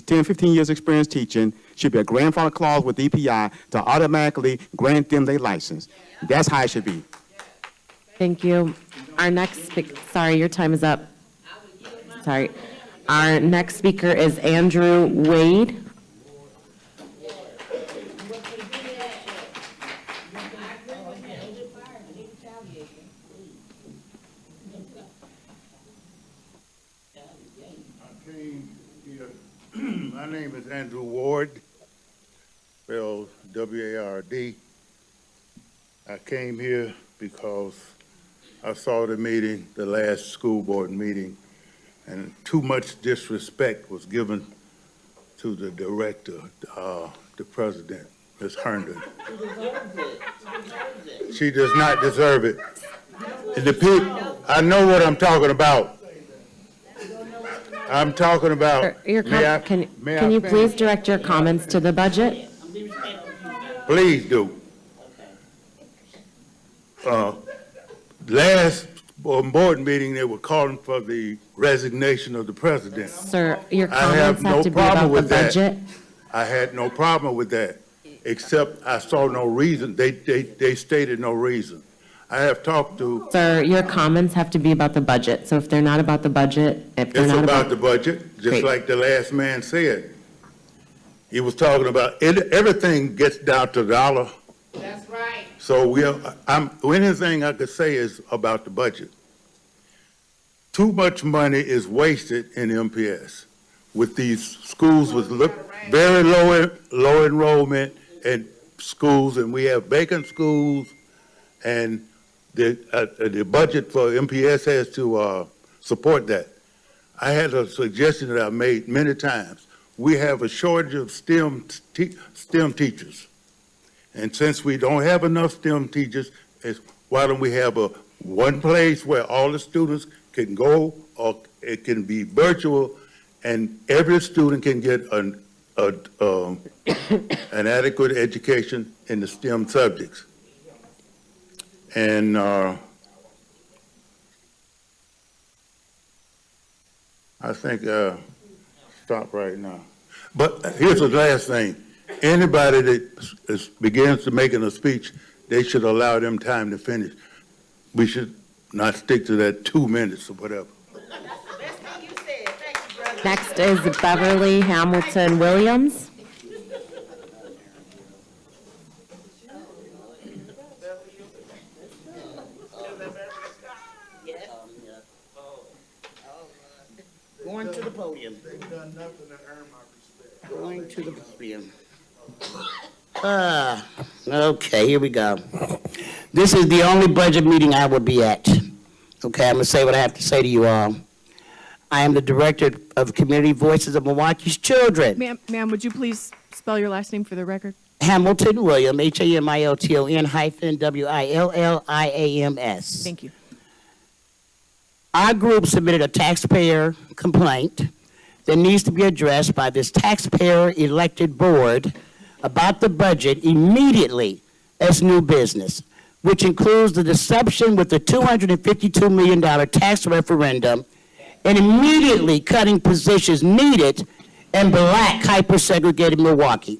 10, 15 years experience teaching. Should be a grandfather clause with DPI to automatically grant them their license. That's how it should be. Thank you. Our next speaker, sorry, your time is up. Sorry. Our next speaker is Andrew Wade. My name is Andrew Ward, spelled W-A-R-D. I came here because I saw the meeting, the last school board meeting, and too much disrespect was given to the director, the president, Ms. Herndon. She does not deserve it. And the people, I know what I'm talking about. I'm talking about. Can you please direct your comments to the budget? Please do. Last board meeting, they were calling for the resignation of the president. Sir, your I have comments no have to be problem about the with that. budget. I had no problem with that, except I saw no reason. They stated no reason. I have talked to, Sir, your comments have to be about the budget. So if they're not about the budget, if they're it's not about the budget, just Great. like the last man said. He was talking about, everything gets down to dollar. That's right. So anything I could say is about the budget. Too much money is wasted in MPS with these schools with very low enrollment and schools, and we have vacant schools, and the budget for MPS has to support that. I had a suggestion that I made many times. We have a shortage of STEM teachers. And since we don't have enough STEM teachers, why don't we have one place where all the students can go, or it can be virtual, and every student can get an adequate education in the STEM subjects. And I think, stop right now. But here's the last thing. Anybody that begins to making a speech, they should allow them time to finish. We should not stick to that 2 minutes or whatever. Next is Beverly Hamilton Williams. Going to the podium. They've done nothing to earn my respect. Going to the podium. Okay, here we go. This is the only budget meeting I will be at. Okay, I'm gonna say what I have to say to you all. I am the director of Community Voices of Milwaukee's Children. Ma'am, would you please spell your last name for the record? Hamilton William, Hamilton hyphen Williams. Thank you. Our group submitted a taxpayer complaint that needs to be addressed by this taxpayer-elected board about the budget immediately as new business, which includes the deception with the $252 million tax referendum and immediately cutting positions needed in black hyper-segregated Milwaukee,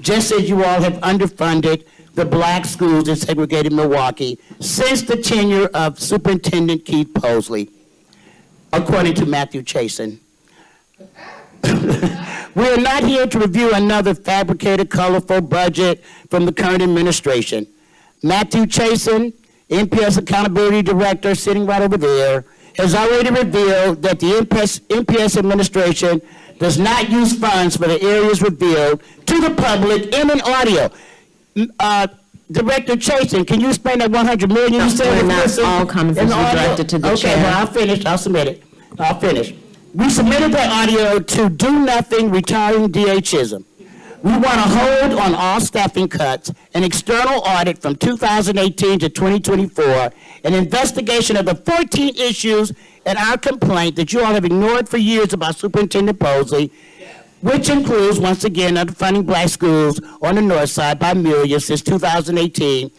just as you all have underfunded the black schools in segregated Milwaukee since the tenure of Superintendent Keith Posley, according to Matthew Chasen. We are not here to review another fabricated, colorful budget from the current administration. Matthew Chasen, MPS Accountability Director, sitting right over there, has already revealed that the MPS administration does not use funds for the areas revealed to the public in an audio. Director Chasen, can you explain that $100 million you said? Not all comments will be directed to the chair. Okay, well, I'll finish. I'll submit it. I'll finish. We submitted that audio to do nothing, retiring DHism. We want a hold on all staffing cuts, an external audit from 2018 to 2024, an investigation of the 14 issues in our complaint that you all have ignored for years about Superintendent Posley, which includes, once again, underfunding black schools on the north side by millions since 2018.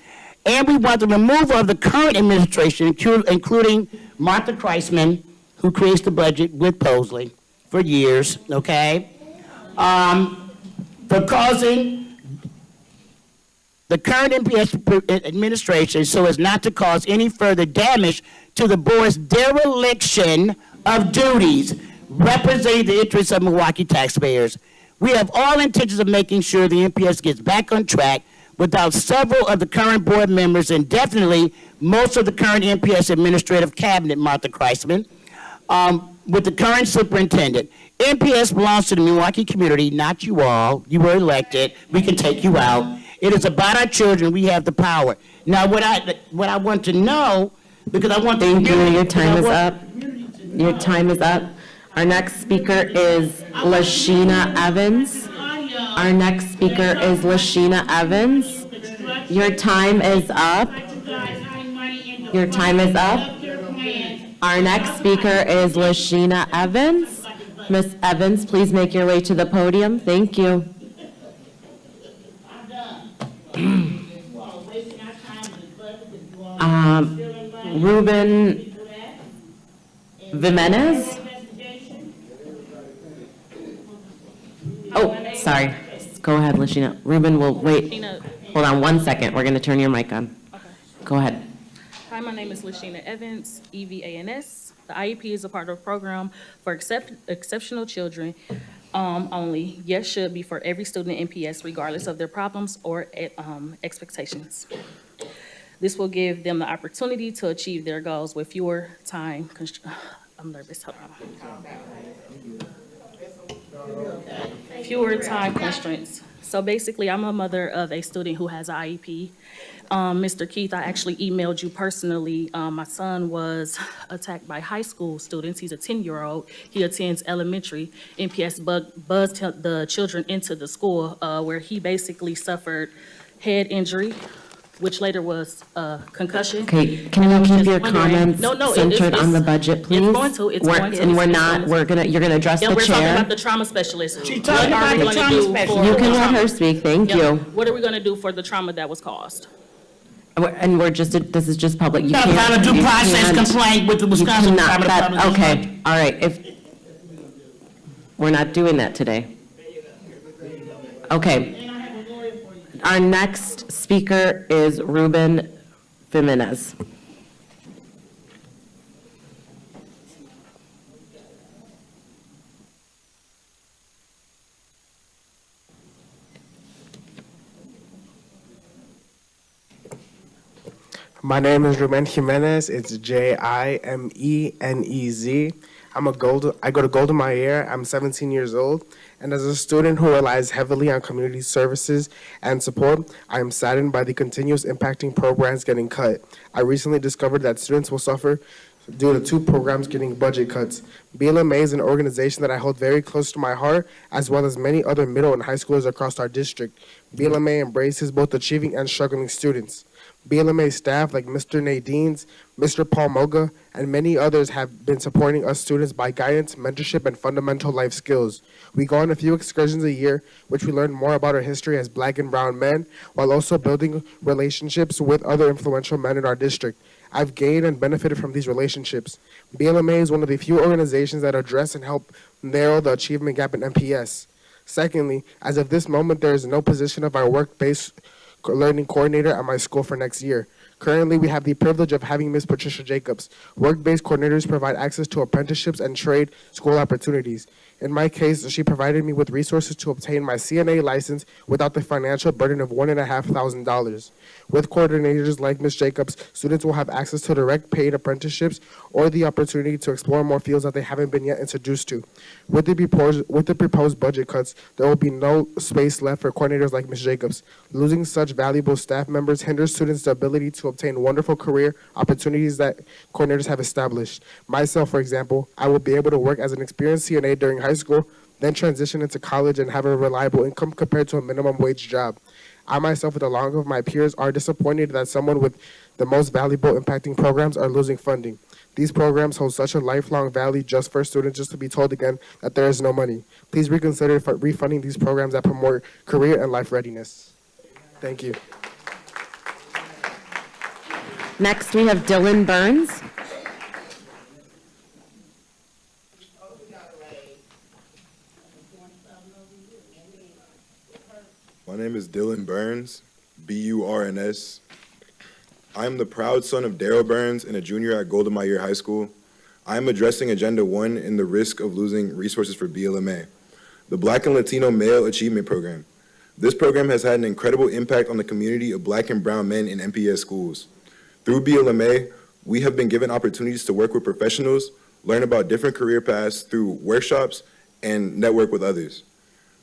And we want the removal of the current administration, including Martha Kreisman, who creates the budget with Posley for years, okay? For causing the current MPS administration so as not to cause any further damage to the board's dereliction of duties representing the interests of Milwaukee taxpayers. We have all intentions of making sure the MPS gets back on track without several of the current board members and definitely most of the current MPS administrative cabinet, Martha Kreisman, with the current superintendent. MPS belongs to the Milwaukee community, not you all. You were elected. We can take you out. It is about our children. We have the power. Now, what I want to know, because I want to... Thank you. Your time is up. Your time is up. Our next speaker is Lashina Evans. Our next speaker is Lashina Evans. Your time is up. Your time is up. Our next speaker is Lashina Evans. Ms. Evans, please make your way to the podium. Thank you. Ruben Jimenez? Oh, sorry. Go ahead, Lashina. Ruben, will wait. Hold on 1 second. We're going to turn your mic on. Go ahead. Hi, my name is Lashina Evans, EVANS. The IEP is a part of a program for exceptional children only. Yes, should be for every student in MPS, regardless of their problems or expectations. This will give them the opportunity to achieve their goals with fewer time I'm nervous, hold on. Fewer time constraints. So basically, I'm a mother of a student who has an IEP. Mr. Keith, I actually emailed you personally. My son was attacked by high school students. He's a 10-year-old. He attends elementary. MPS buzzed the children into the school where he basically suffered head injury, which later was concussion. Okay, can you keep your comments centered on the budget, please? It's going to. And we're not, you're gonna address the And we're talking chair. about the trauma specialist. She's talking about the trauma specialist. You can let her speak, thank you. What are we gonna do for the trauma that was caused? And this is just public. You Talk can't. about a due you process can't- complaint with the you Wisconsin cannot- Department of that- Public Okay, Instruction. all right, we're not doing that today. Okay. Our next speaker is Ruben Jimenez. My name is Ruben Jimenez. It's Jimenez. I go to Golden Mayer. I'm 17 years old. And as a student who relies heavily on community services and support, I am saddened by the continuous impacting programs getting cut. I recently discovered that students will suffer due to 2 programs getting budget cuts. BLMA is an organization that I hold very close to my heart, as well as many other middle and high schoolers across our district. BLMA embraces both achieving and struggling students. BLMA staff like Mr. Nadine's, Mr. Paul Moga, and many others have been supporting us students by guidance, mentorship, and fundamental life skills. We go on a few excursions a year, which we learn more about our history as Black and brown men, while also building relationships with other influential men in our district. I've gained and benefited from these relationships. BLMA is one of the few organizations that address and help narrow the achievement gap in MPS. Secondly, as of this moment, there is no position of our work-based learning coordinator at my school for next year. Currently, we have the privilege of having Ms. Patricia Jacobs. Work-based coordinators provide access to apprenticeships and trade school opportunities. In my case, she provided me with resources to obtain my CNA license without the financial burden of $1,500. With coordinators like Ms. Jacobs, students will have access to direct paid apprenticeships or the opportunity to explore more fields that they haven't been yet introduced to. With the proposed budget cuts, there will be no space left for coordinators like Ms. Jacobs. Losing such valuable staff members hinders students' ability to obtain wonderful career opportunities that coordinators have established. Myself, for example, I will be able to work as an experienced CNA during high school, then transition into college and have a reliable income compared to a minimum wage job. I myself, along with my peers, are disappointed that someone with the most valuable impacting programs are losing funding. These programs hold such a lifelong value just for students just to be told again that there is no money. Please reconsider refunding these programs that promote career and life readiness. Thank you. Next, we have Dylan Burns. My name is Dylan Burns, B-U-R-N-S. I am the proud son of Daryl Burns and a junior at Golden Mayer High School. I am addressing Agenda 1 in the risk of losing resources for BLMA, the Black and Latino Male Achievement Program. This program has had an incredible impact on the community of Black and brown men in MPS schools. Through BLMA, we have been given opportunities to work with professionals, learn about different career paths through workshops, and network with others.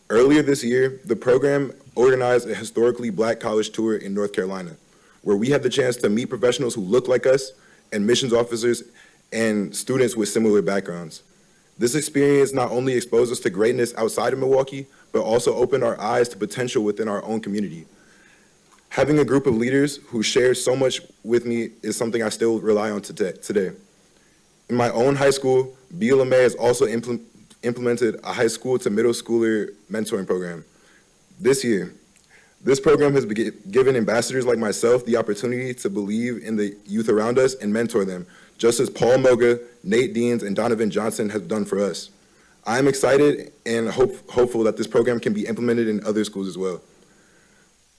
Earlier this year, the program organized a historically Black college tour in North Carolina, where we had the chance to meet professionals who look like us and missions officers and students with similar backgrounds. This experience not only exposed us to greatness outside of Milwaukee, but also opened our eyes to potential within our own community. Having a group of leaders who share so much with me is something I still rely on today. In my own high school, BLMA has also implemented a high school to middle schooler mentoring program. This year, This program has given ambassadors like myself the opportunity to believe in the youth around us and mentor them, just as Paul Moga, Nate Deans, and Donovan Johnson have done for us. I am excited and hopeful that this program can be implemented in other schools as well.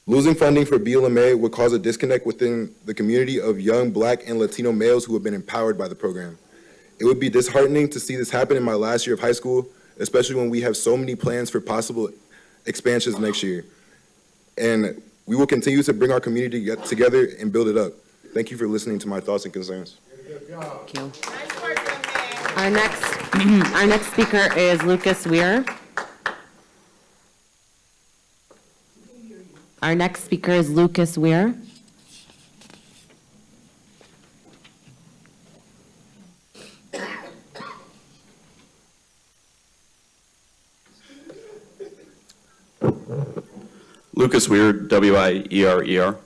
Losing funding for BLMA would cause a disconnect within the community of young Black and Latino males who have been empowered by the program. It would be disheartening to see this happen in my last year of high school, especially when we have so many plans for possible expansions next year. And we will continue to bring our community together and build it up. Thank you for listening to my thoughts and concerns. Thank you. Our next speaker is Lucas Weir. Our next speaker is Lucas Weir. Lucas Weir, W-I-E-R-E-R.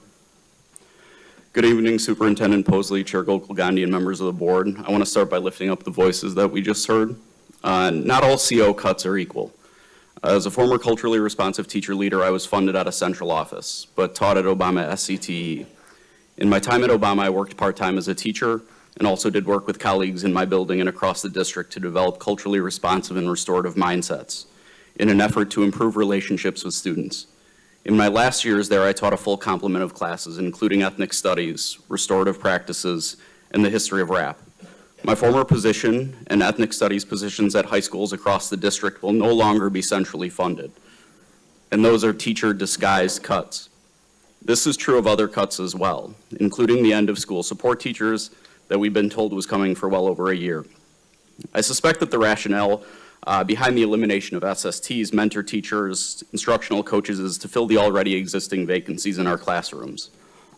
Good evening, Superintendent Posley, Chair Gokul-Gandhi, and members of the board. I want to start by lifting up the voices that we just heard. Not all CO cuts are equal. As a former culturally responsive teacher leader, I was funded out of central office, but taught at Obama SCTE. In my time at Obama, I worked part-time as a teacher and also did work with colleagues in my building and across the district to develop culturally responsive and restorative mindsets in an effort to improve relationships with students. In my last years there, I taught a full complement of classes, including ethnic studies, restorative practices, and the history of rap. My former position and ethnic studies positions at high schools across the district will no longer be centrally funded, and those are teacher-disguised cuts. This is true of other cuts as well, including the end of school support teachers that we've been told was coming for well over a year. I suspect that the rationale behind the elimination of SSTs, mentor teachers, instructional coaches, is to fill the already existing vacancies in our classrooms.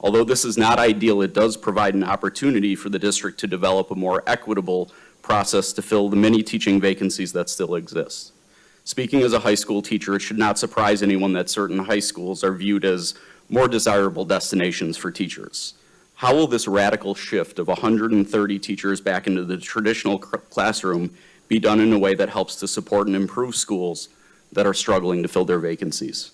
Although this is not ideal, it does provide an opportunity for the district to develop a more equitable process to fill the many teaching vacancies that still exist. Speaking as a high school teacher, it should not surprise anyone that certain high schools are viewed as more desirable destinations for teachers. How will this radical shift of 130 teachers back into the traditional classroom be done in a way that helps to support and improve schools that are struggling to fill their vacancies?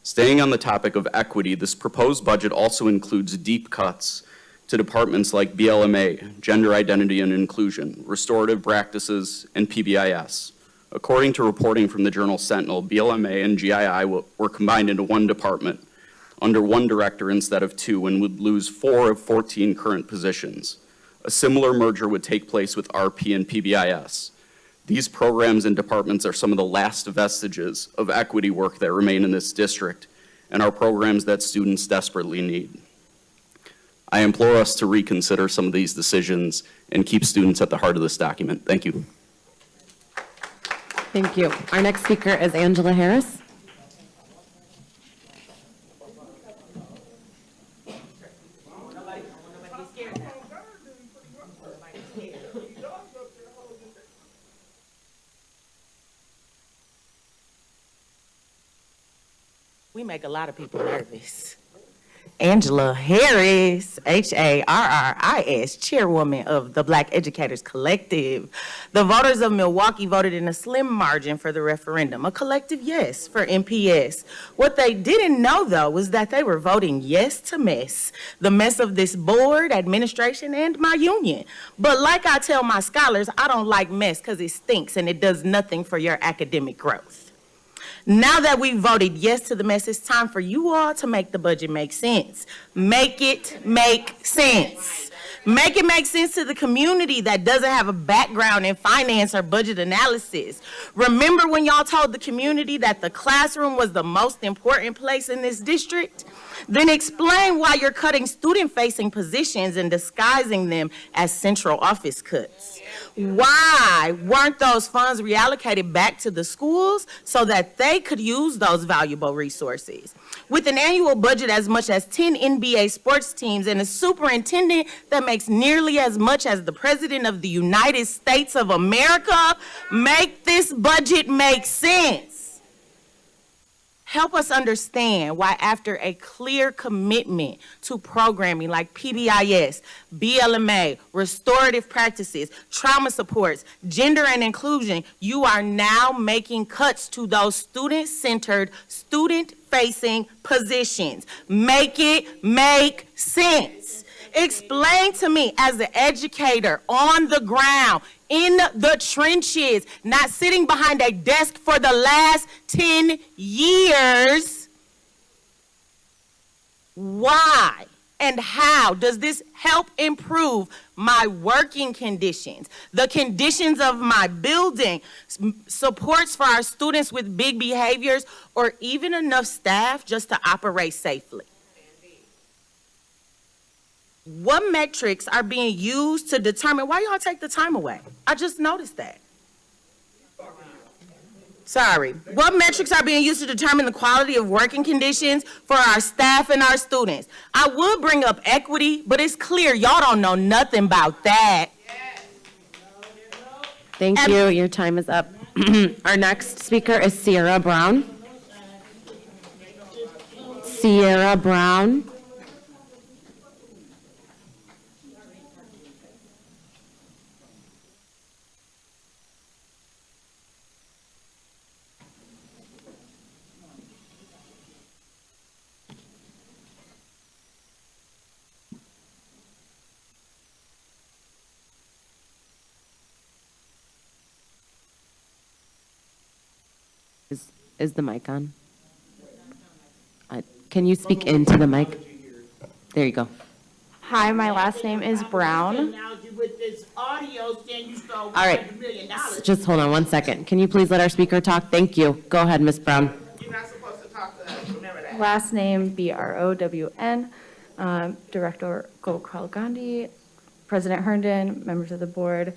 Staying on the topic of equity, this proposed budget also includes deep cuts to departments like BLMA, Gender Identity and Inclusion, Restorative Practices, and PBIS. According to reporting from the Journal Sentinel, BLMA and GII were combined into one department under one director instead of two and would lose 4 of 14 current positions. A similar merger would take place with RP and PBIS. These programs and departments are some of the last vestiges of equity work that remain in this district and are programs that students desperately need. I implore us to reconsider some of these decisions and keep students at the heart of this document. Thank you. Thank you. Our next speaker is Angela Harris. We make a lot of people nervous. Angela Harris, Harris, chairwoman of the Black Educators Collective. The voters of Milwaukee voted in a slim margin for the referendum, a collective yes for MPS. What they didn't know, though, was that they were voting yes to mess, the mess of this board, administration, and my union. But like I tell my scholars, I don't like mess because it stinks and it does nothing for your academic growth. Now that we've voted yes to the mess, it's time for you all to make the budget make sense. Make it make sense. Make it make sense to the community that doesn't have a background in finance or budget analysis. Remember when y'all told the community that the classroom was the most important place in this district? Then explain why you're cutting student-facing positions and disguising them as central office cuts. Why weren't those funds reallocated back to the schools so that they could use those valuable resources? With an annual budget as much as 10 NBA sports teams and a superintendent that makes nearly as much as the President of the United States of America, make this budget make sense. Help us understand why after a clear commitment to programming like PBIS, BLMA, restorative practices, trauma supports, gender and inclusion, you are now making cuts to those student-centered, student-facing positions. Make it make sense. Explain to me as an educator on the ground, in the trenches, not sitting behind a desk for the last 10 years, why and how does this help improve my working conditions, the conditions of my building, supports for our students with big behaviors, or even enough staff just to operate safely? What metrics are being used to determine, why y'all take the time away? I just noticed that. Sorry. What metrics are being used to determine the quality of working conditions for our staff and our students? I would bring up equity, but it's clear y'all don't know nothing about that. Thank you. Your time is up. Our next speaker is Sierra Brown. Sierra Brown. Is the mic on? Can you speak into the mic? There you go. Hi, my last name is Brown. All right, just hold on one second. Can you please let our speaker talk? Thank you. Go ahead, Ms. Brown. Last name Brown. Director Gokul Gandhi, President Herndon, members of the board.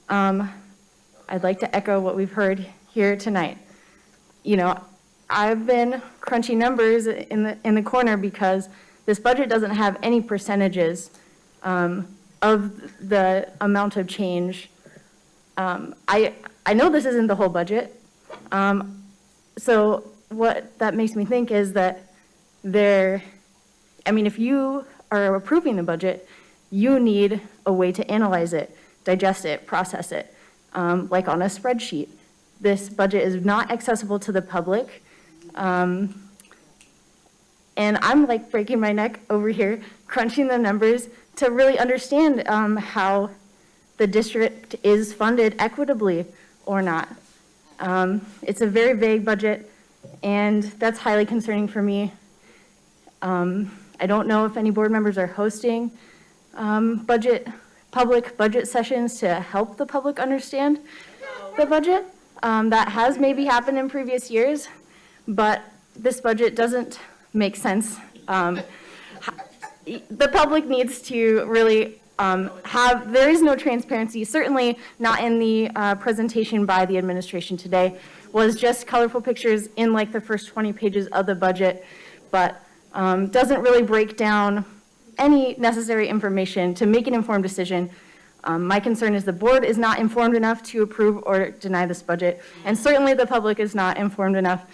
I'd like to echo what we've heard here tonight. You know, I've been crunching numbers in the corner because this budget doesn't have any percentages of the amount of change. I know this isn't the whole budget. So what that makes me think is that if you are approving the budget, you need a way to analyze it, digest it, process it, like on a spreadsheet. This budget is not accessible to the public. And I'm like breaking my neck over here, crunching the numbers to really understand how the district is funded equitably or not. It's a very vague budget, and that's highly concerning for me. I don't know if any board members are hosting public budget sessions to help the public understand the budget. That has maybe happened in previous years, but this budget doesn't make sense. The public needs to really there is no transparency, certainly not in the presentation by the administration today, was just colorful pictures in like the first 20 pages of the budget, but doesn't really break down any necessary information to make an informed decision. My concern is the board is not informed enough to approve or deny this budget, and certainly the public is not informed enough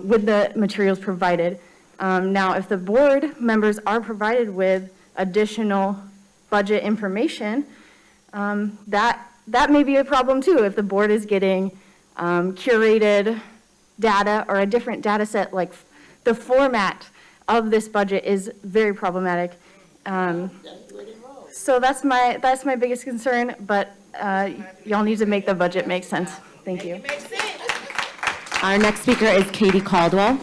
with the materials provided. Now, if the board members are provided with additional budget information, that may be a problem too. If the board is getting curated data or a different data set, like the format of this budget is very problematic. So that's my biggest concern, but y'all need to make the budget make sense. Thank you. Our next speaker is Katie Caldwell.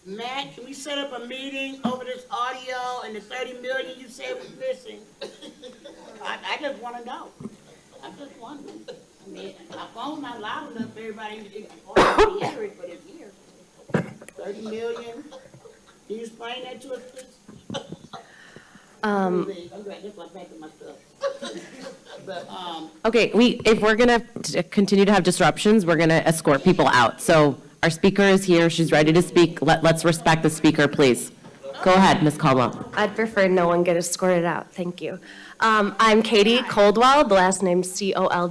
Matt, can we set up a meeting over this audio and the 30 million you said was missing? I just want to know. I just wondering. I mean, my phone's not loud enough for everybody to hear it, but it's here. 30 million. Can you explain that to us, please? Okay, if we're gonna continue to have disruptions, we're gonna escort people out. So our speaker is here, she's ready to speak. Let's respect the speaker, please. Go ahead, Ms. Caldwell. I'd prefer no one get escorted out, thank you. I'm Katie Coldwell, the last name's Coldwell.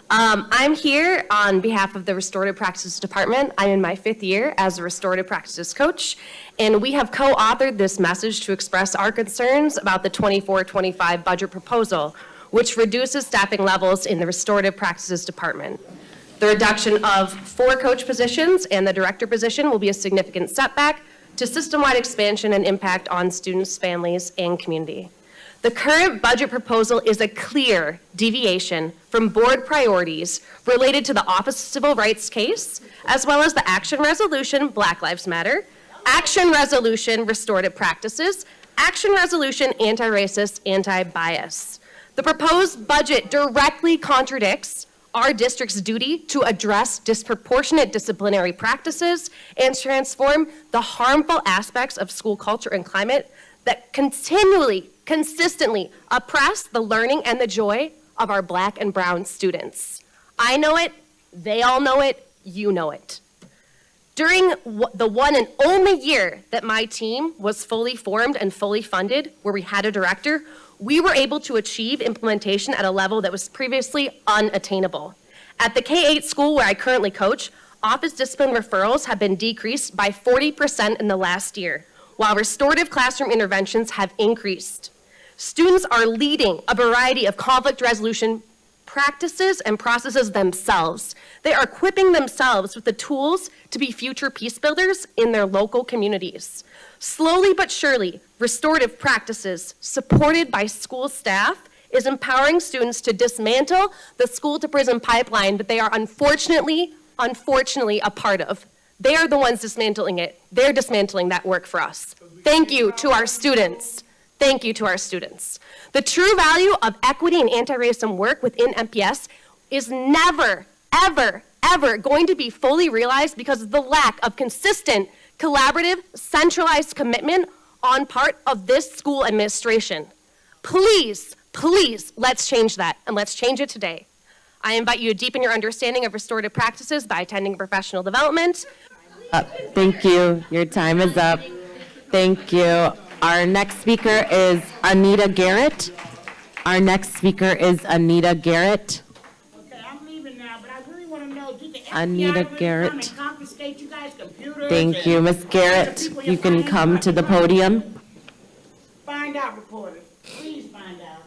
I'm here on behalf of the Restorative Practices Department. I'm in my 5th year as a Restorative Practices coach, and we have co-authored this message to express our concerns about the 24-25 budget proposal, which reduces staffing levels in the Restorative Practices Department. The reduction of 4 coach positions and the director position will be a significant setback to system-wide expansion and impact on students, families, and community. The current budget proposal is a clear deviation from board priorities related to the Office of Civil Rights case, as well as the Action Resolution Black Lives Matter, Action Resolution Restorative Practices, Action Resolution Anti-Racist, Anti-Bias. The proposed budget directly contradicts our district's duty to address disproportionate disciplinary practices and transform the harmful aspects of school culture and climate that consistently oppress the learning and the joy of our Black and brown students. I know it, they all know it, you know it. During the one and only year that my team was fully formed and fully funded, where we had a director, we were able to achieve implementation at a level that was previously unattainable. At the K-8 school where I currently coach, office discipline referrals have been decreased by 40% in the last year, while restorative classroom interventions have increased. Students are leading a variety of conflict resolution practices and processes themselves. They are equipping themselves with the tools to be future peace builders in their local communities. Slowly but surely, restorative practices, supported by school staff, is empowering students to dismantle the school-to-prison pipeline that they are unfortunately a part of. They are the ones dismantling it. They're dismantling that work for us. Thank you to our students. Thank you to our students. The true value of equity and anti-racism work within MPS is never, ever, ever going to be fully realized because of the lack of consistent, collaborative, centralized commitment on part of this school administration. Please, please, let's change that, and let's change it today. I invite you to deepen your understanding of restorative practices by attending professional development. Thank you. Your time is up. Thank you. Our next speaker is Anita Garrett. Our next speaker is Anita Garrett. Okay, I'm leaving now, but I really want to know, did the FBI Anita really come Garrett. and confiscate you guys' computers? Thank you, Ms. Garrett. You can come to the podium. Find out, reporters. Please find out.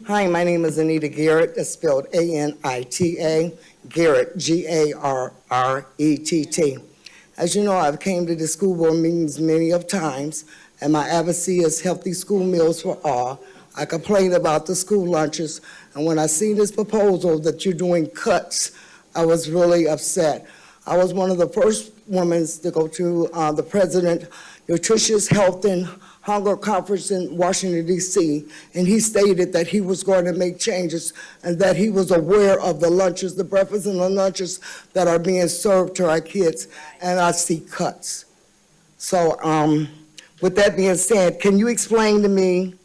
Hi, my name is Anita Garrett. It's spelled A-N-I-T-A, Garrett, G-A-R-R-E-T-T. As you know, I've came to the school board meetings many of times, and my advocacy is healthy school meals for all. I complained about the school lunches, and when I see this proposal that you're doing cuts, I was really upset. I was one of the first women to go to the President Nutritious Health and Hunger Conference in Washington, D.C., and he stated that he was going to make changes and that he was aware of the lunches, the breakfast and the lunches that are being served to our kids, and I see cuts. So with that being said, can you explain to me,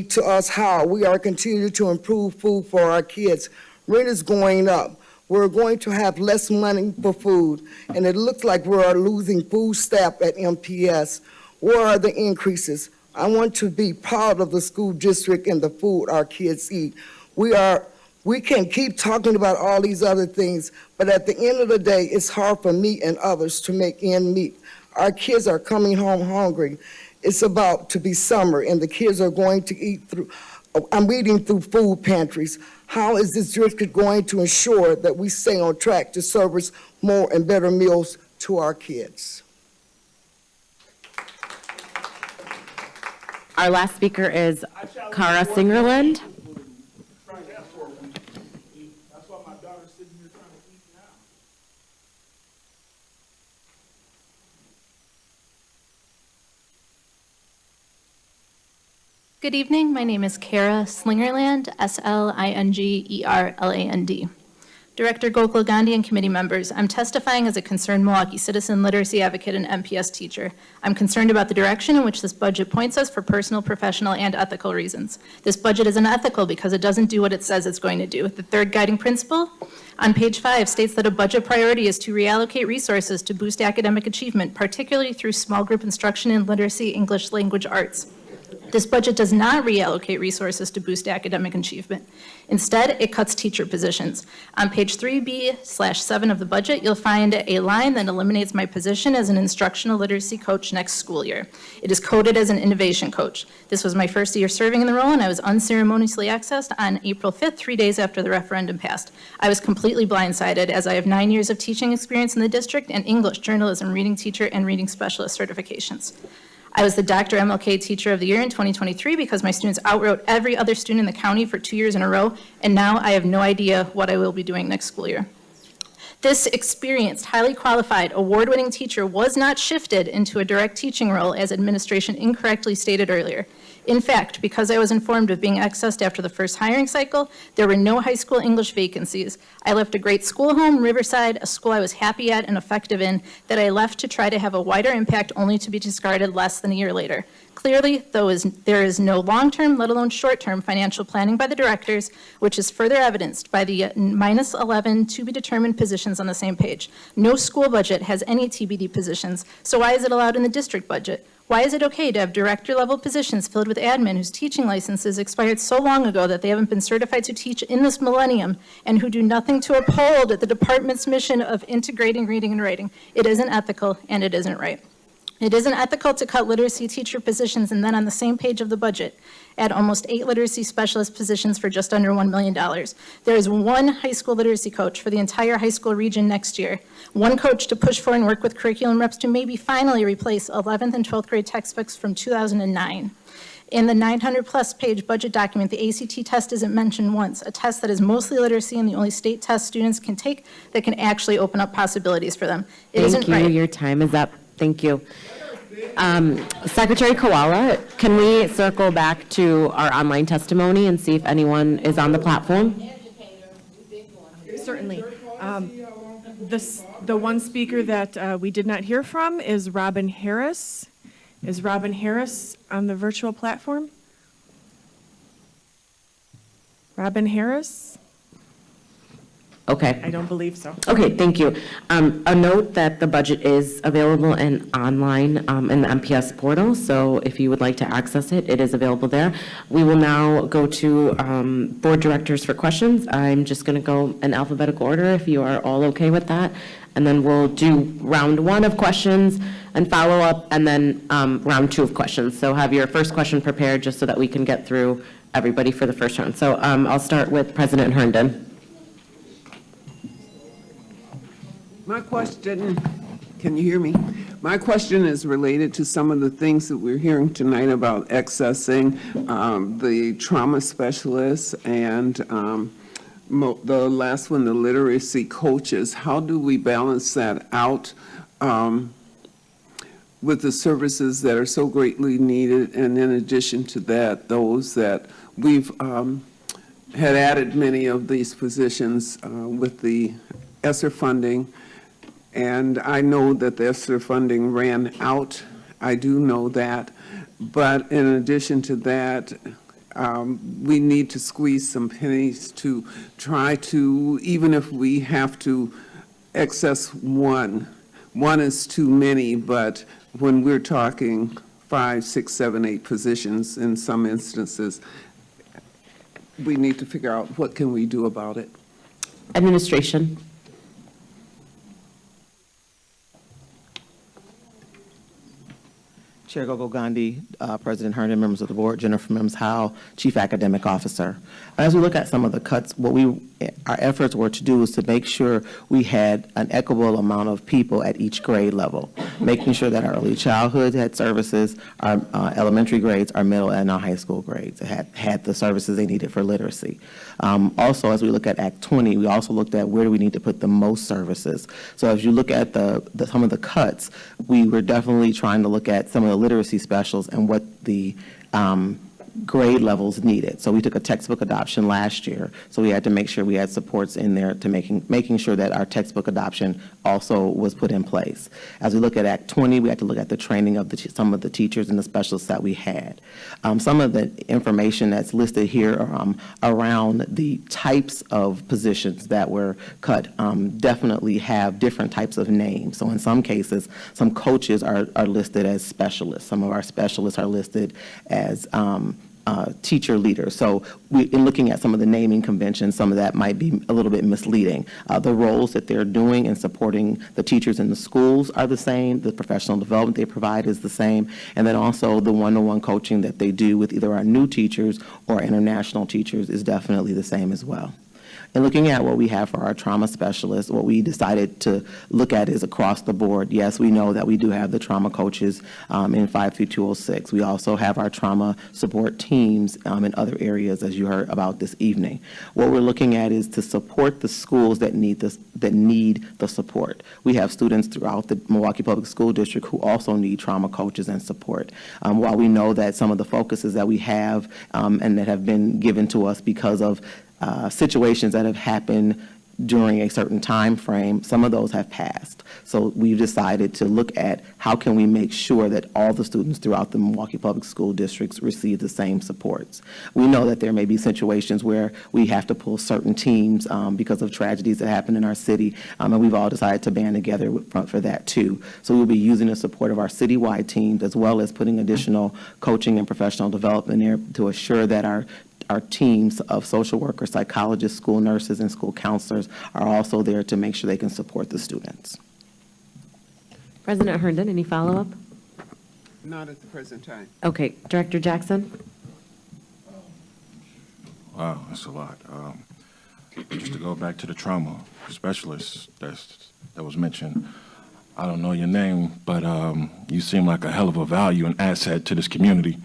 to us how we are continuing to improve food for our kids? Rent is going up. We're going to have less money for food, and it looks like we are losing food staff at MPS. Where are the increases? I want to be proud of the school district and the food our kids eat. We can keep talking about all these other things, but at the end of the day, it's hard for me and others to make ends meet. Our kids are coming home hungry. It's about to be summer, and the kids are going to eat through, I'm reading through food pantries. How is this district going to ensure that we stay on track to service more and better meals to our kids? Our last speaker is Cara Singerland. Good evening. My name is Cara Slingerland, S-L-I-N-G-E-R-L-A-N-D. Director Gokul Gandhi and committee members, I'm testifying as a concerned Milwaukee citizen, literacy advocate, and MPS teacher. I'm concerned about the direction in which this budget points us for personal, professional, and ethical reasons. This budget is unethical because it doesn't do what it says it's going to do. The third guiding principle on page 5 states that a budget priority is to reallocate resources to boost academic achievement, particularly through small group instruction in literacy, English language arts. This budget does not reallocate resources to boost academic achievement. Instead, it cuts teacher positions. On page 3B/7 of the budget, you'll find a line that eliminates my position as an instructional literacy coach next school year. It is coded as an innovation coach. This was my first year serving in the role, and I was unceremoniously accessed on April 5th, 3 days after the referendum passed. I was completely blindsided, as I have 9 years of teaching experience in the district and English, journalism, reading teacher, and reading specialist certifications. I was the Dr. MLK Teacher of the Year in 2023 because my students outwrote every other student in the county for 2 years in a row, and now I have no idea what I will be doing next school year. This experienced, highly qualified, award-winning teacher was not shifted into a direct teaching role, as administration incorrectly stated earlier. In fact, because I was informed of being accessed after the first hiring cycle, there were no high school English vacancies. I left a great school home, Riverside, a school I was happy at and effective in, that I left to try to have a wider impact, only to be discarded less than a year later. Clearly, there is no long-term, let alone short-term, financial planning by the directors, which is further evidenced by the -11 to-be-determined positions on the same page. No school budget has any TBD positions, so why is it allowed in the district budget? Why is it okay to have director-level positions filled with admin whose teaching licenses expired so long ago that they haven't been certified to teach in this millennium, and who do nothing to uphold the department's mission of integrating reading and writing? It isn't ethical, and it isn't right. It isn't ethical to cut literacy teacher positions and then on the same page of the budget, add almost 8 literacy specialist positions for just under $1 million. There is one high school literacy coach for the entire high school region next year, one coach to push for and work with curriculum reps to maybe finally replace 11th and 12th grade textbooks from 2009. In the 900-plus page budget document, the ACT test isn't mentioned once, a test that is mostly literacy and the only state test students can take that can actually open up possibilities for them. It isn't Thank you. right. Your time is up. Thank you. Secretary Koala, can we circle back to our online testimony and see if anyone is on the platform? Certainly. The one speaker that we did not hear from is Robin Harris. Is Robin Harris on the virtual platform? Robin Harris? Okay. I don't believe so. Okay, thank you. A note that the budget is available and online in the MPS portal, so if you would like to access it, it is available there. We will now go to board directors for questions. I'm just going to go in alphabetical order if you are all okay with that. And then we'll do round 1 of questions and follow up, and then round 2 of questions. So have your first question prepared just so that we can get through everybody for the first round. So I'll start with President Herndon. My question, can you hear me? My question is related to some of the things that we're hearing tonight about accessing the trauma specialists and the last one, the literacy coaches. How do we balance that out with the services that are so greatly needed? And in addition to that, those that we've had added many of these positions with the ESSER funding. And I know that the ESSER funding ran out. I do know that. But in addition to that, we need to squeeze some pennies to try to, even if we have to access one is too many, but when we're talking 5, 6, 7, 8 positions in some instances, we need to figure out what can we do about it. Administration. Chair Gogo Gandhi, President Herndon, members of the board, Jennifer Mims-Howe, Chief Academic Officer. As we look at some of the cuts, our efforts were to do is to make sure we had an equitable amount of people at each grade level, making sure that our early childhood had services, our elementary grades, our middle and our high school grades had the services they needed for literacy. Also, as we look at Act 20, we also looked at where do we need to put the most services. So as you look at some of the cuts, we were definitely trying to look at some of the literacy specials and what the grade levels needed. So we took a textbook adoption last year, so we had to make sure we had supports in there to making sure that our textbook adoption also was put in place. As we look at Act 20, we had to look at the training of some of the teachers and the specialists that we had. Some of the information that's listed here around the types of positions that were cut definitely have different types of names. So in some cases, some coaches are listed as specialists. Some of our specialists are listed as teacher leaders. So in looking at some of the naming conventions, some of that might be a little bit misleading. The roles that they're doing in supporting the teachers in the schools are the same. The professional development they provide is the same. And then also the one-to-one coaching that they do with either our new teachers or international teachers is definitely the same as well. And looking at what we have for our trauma specialists, what we decided to look at is across the board. Yes, we know that we do have the trauma coaches in 53206. We also have our trauma support teams in other areas, as you heard about this evening. What we're looking at is to support the schools that need the support. We have students throughout the Milwaukee Public School District who also need trauma coaches and support. While we know that some of the focuses that we have and that have been given to us because of situations that have happened during a certain time frame, some of those have passed. So we've decided to look at how can we make sure that all the students throughout the Milwaukee Public School Districts receive the same supports. We know that there may be situations where we have to pull certain teams because of tragedies that happen in our city, and we've all decided to band together for that too. So we'll be using the support of our citywide teams as well as putting additional coaching and professional development there to assure that our teams of social workers, psychologists, school nurses, and school counselors are also there to make sure they can support the students. President Herndon, any follow-up? Not at the present time. Okay, Director Jackson? Wow, that's a lot. Just to go back to the trauma specialist that was mentioned, I don't know your name, but you seem like a hell of a value and asset to this community.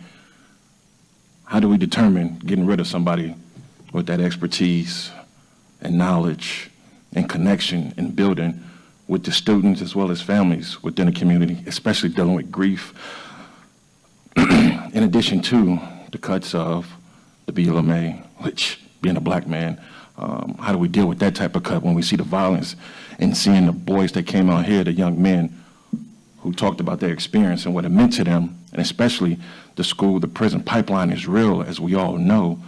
How do we determine getting rid of somebody with that expertise and knowledge and connection and building with the students as well as families within the community, especially dealing with grief, in addition to the cuts of the BLMA, which, being a black man, how do we deal with that type of cut when we see the violence and seeing the boys that came out here, the young men who talked about their experience and what it meant to them, and especially the school, the prison pipeline is real, as we all know.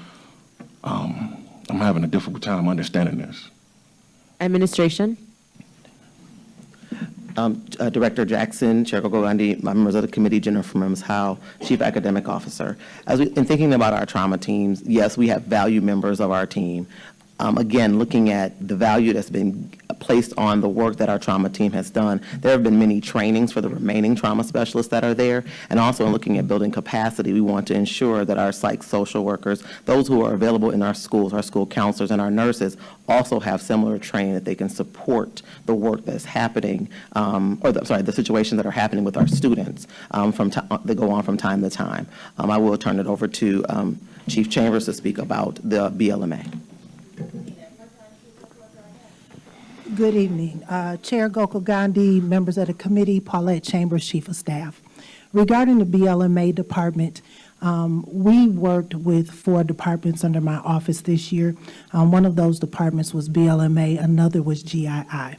I'm having a difficult time understanding this. Administration? Director Jackson, Chair Gogolandi, members of the committee, Jennifer Mims Howe, Chief Academic Officer. In thinking about our trauma teams, yes, we have value members of our team. Again, looking at the value that's been placed on the work that our trauma team has done, there have been many trainings for the remaining trauma specialists that are there, and also in looking at building capacity, we want to ensure that our psych social workers, those who are available in our schools, our school counselors and our nurses, also have similar training that they can support the work that's happening, the situations that are happening with our students that go on from time to time. I will turn it over to Chief Chambers to speak about the BLMA. Good evening. Chair Gokul Gandhi, members of the committee, Paulette Chambers, Chief of Staff. Regarding the BLMA department, we worked with 4 departments under my office this year. One of those departments was BLMA, another was GII.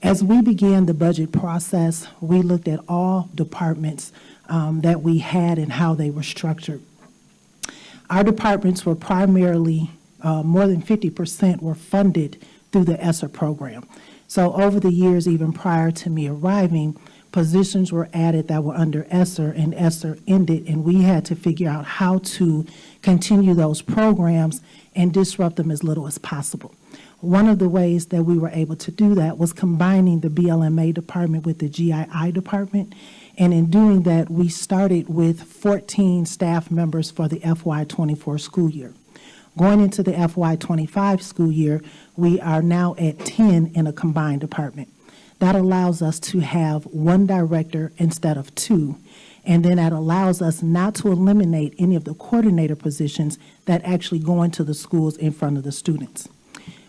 As we began the budget process, we looked at all departments that we had and how they were structured. Our departments were primarily, more than 50% were funded through the ESSER program. So over the years, even prior to me arriving, positions were added that were under ESSER, and ESSER ended, and we had to figure out how to continue those programs and disrupt them as little as possible. One of the ways that we were able to do that was combining the BLMA department with the GII department, and in doing that, we started with 14 staff members for the FY24 school year. Going into the FY25 school year, we are now at 10 in a combined department. That allows us to have 1 director instead of 2, and then that allows us not to eliminate any of the coordinator positions that actually go into the schools in front of the students.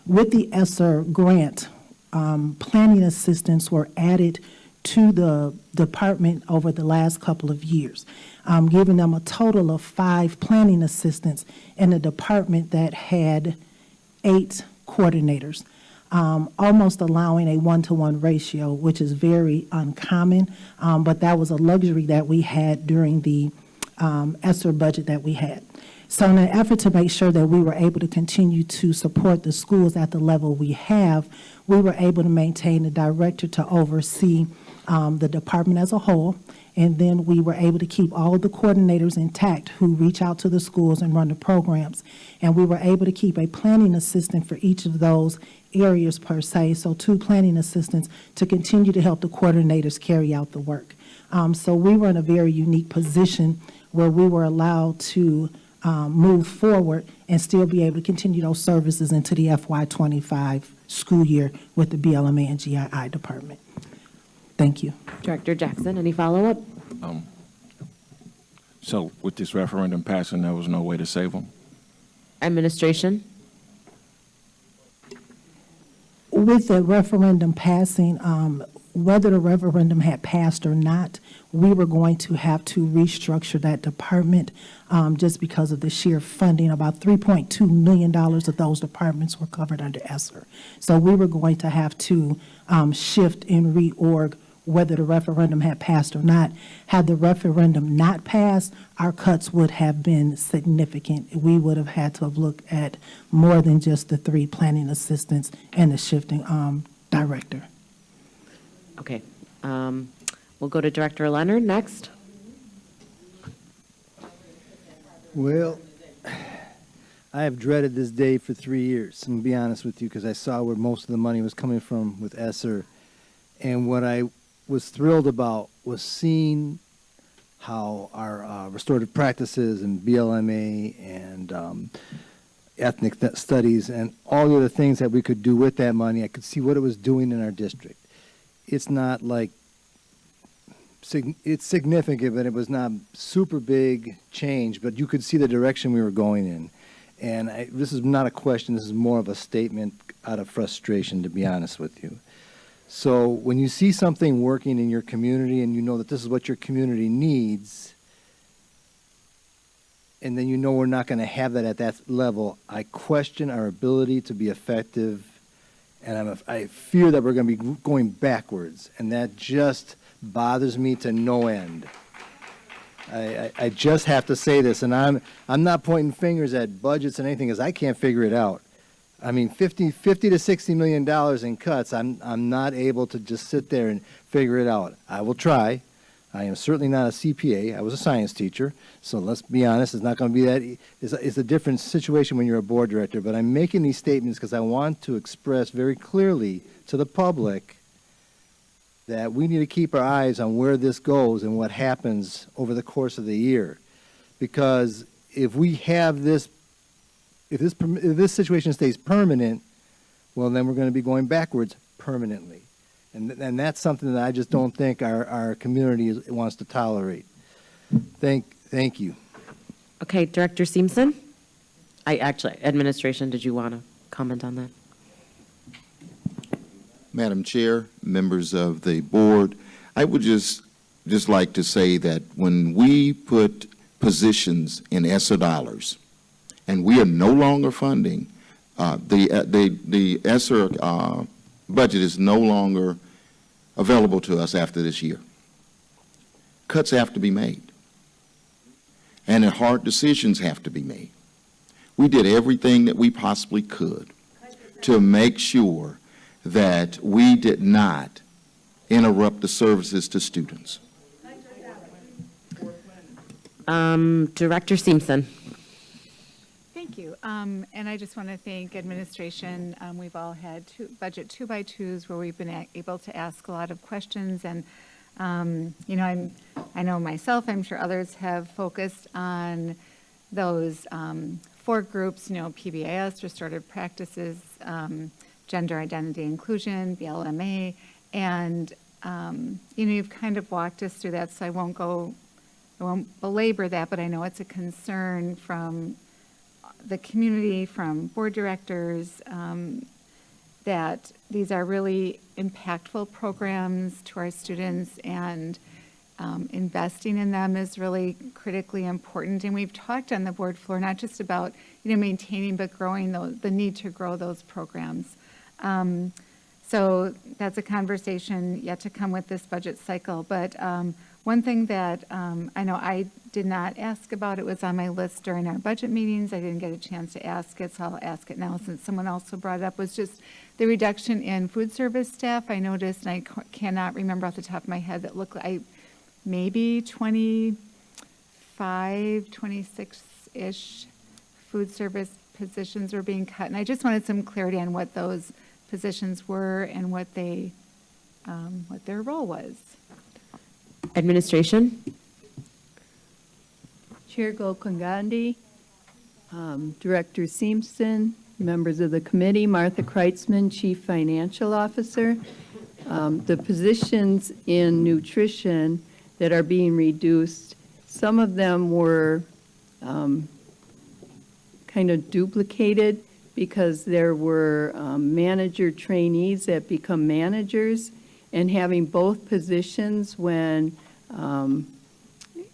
With the ESSER grant, planning assistants were added to the department over the last couple of years, giving them a total of 5 planning assistants in a department that had 8 coordinators, almost allowing a 1-to-1 ratio, which is very uncommon, but that was a luxury that we had during the ESSER budget that we had. So in an effort to make sure that we were able to continue to support the schools at the level we have, we were able to maintain a director to oversee the department as a whole, and then we were able to keep all of the coordinators intact who reach out to the schools and run the programs. And we were able to keep a planning assistant for each of those areas per se, so 2 planning assistants to continue to help the coordinators carry out the work. So we were in a very unique position where we were allowed to move forward and still be able to continue those services into the FY25 school year with the BLMA and GII department. Thank you. Director Jackson, any follow-up? So with this referendum passing, there was no way to save them? Administration? With the referendum passing, whether the referendum had passed or not, we were going to have to restructure that department just because of the sheer funding. About $3.2 million of those departments were covered under ESSER. So we were going to have to shift and reorg whether the referendum had passed or not. Had the referendum not passed, our cuts would have been significant. We would have had to have looked at more than just the 3 planning assistants and the shifting director. Okay. We'll go to Director Leonard next. Well, I have dreaded this day for 3 years, I'm going to be honest with you, because I saw where most of the money was coming from with ESSER. And what I was thrilled about was seeing how our restorative practices and BLMA and ethnic studies and all the other things that we could do with that money, I could see what it was doing in our district. It's not like, it's significant, but it was not super big change, but you could see the direction we were going in. And this is not a question, this is more of a statement out of frustration, to be honest with you. So when you see something working in your community and you know that this is what your community needs, and then you know we're not going to have that at that level, I question our ability to be effective, and I fear that we're going to be going backwards, and that just bothers me to no end. I just have to say this, and I'm not pointing fingers at budgets and anything, because I can't figure it out. I mean, $50 to $60 million in cuts, I'm not able to just sit there and figure it out. I will try. I am certainly not a CPA. I was a science teacher, so let's be honest, it's not going to be that. It's a different situation when you're a board director, but I'm making these statements because I want to express very clearly to the public that we need to keep our eyes on where this goes and what happens over the course of the year. Because if we have this, if this situation stays permanent, well, then we're going to be going backwards permanently. And that's something that I just don't think our community wants to tolerate. Thank you. Okay, Director Simpson? Administration, did you want to comment on that? Madam Chair, members of the board, I would just like to say that when we put positions in ESSER dollars, and we are no longer funding, the ESSER budget is no longer available to us after this year. Cuts have to be made, and hard decisions have to be made. We did everything that we possibly could to make sure that we did not interrupt the services to students. Director Simpson. Thank you. And I just want to thank administration. We've all had budget 2x2s where we've been able to ask a lot of questions. And, you know, I know myself, I'm sure others have focused on those 4 groups, you know, PBIS, restorative practices, gender identity inclusion, BLMA, and, you know, you've kind of walked us through that, so I won't belabor that, but I know it's a concern from the community, from board directors, that these are really impactful programs to our students, and investing in them is really critically important. And we've talked on the board floor, not just about, maintaining, but growing the need to grow those programs. So that's a conversation yet to come with this budget cycle. But one thing that I know I did not ask about, it was on my list during our budget meetings. I didn't get a chance to ask it, so I'll ask it now since someone also brought it up, was just the reduction in food service staff. I noticed, and I cannot remember off the top of my head, that looked like maybe 25, 26-ish food service positions were being cut. And I just wanted some clarity on what those positions were and what their role was. Administration? Chair Gokul-Gandhi, Director Simpson, members of the committee, Martha Kreitzman, Chief Financial Officer. The positions in nutrition that are being reduced, some of them were kind of duplicated because there were manager trainees that become managers, and having both positions when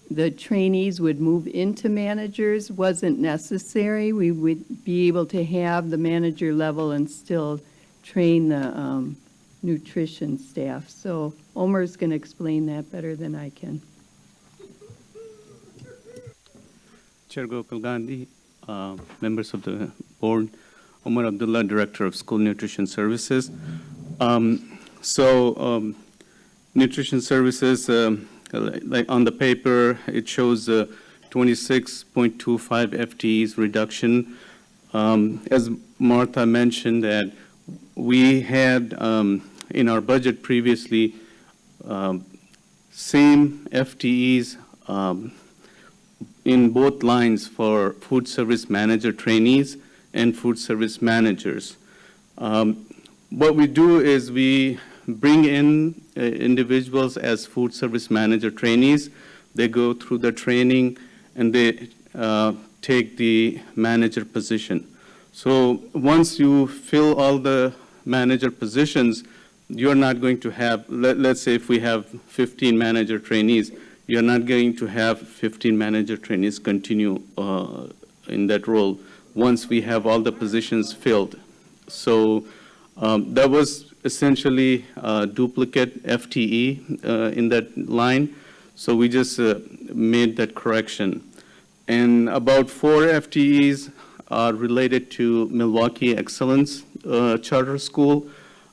the trainees would move into managers wasn't necessary. We would be able to have the manager level and still train the nutrition staff. So Omer's going to explain that better than I can. Chair Gokul-Gandhi, members of the board, Omer Abdullah, Director of School Nutrition Services. Nutrition services, like on the paper, it shows 26.25 FTEs reduction. As Martha mentioned, that we had in our budget previously same FTEs in both lines for food service manager trainees and food service managers. What we do is we bring in individuals as food service manager trainees. They go through the training and they take the manager position. So once you fill all the manager positions, you're not going to have, let's say if we have 15 manager trainees, you're not going to have 15 manager trainees continue in that role once we have all the positions filled. So that was essentially duplicate FTE in that line. So we just made that correction. And about 4 FTEs are related to Milwaukee Excellence Charter School.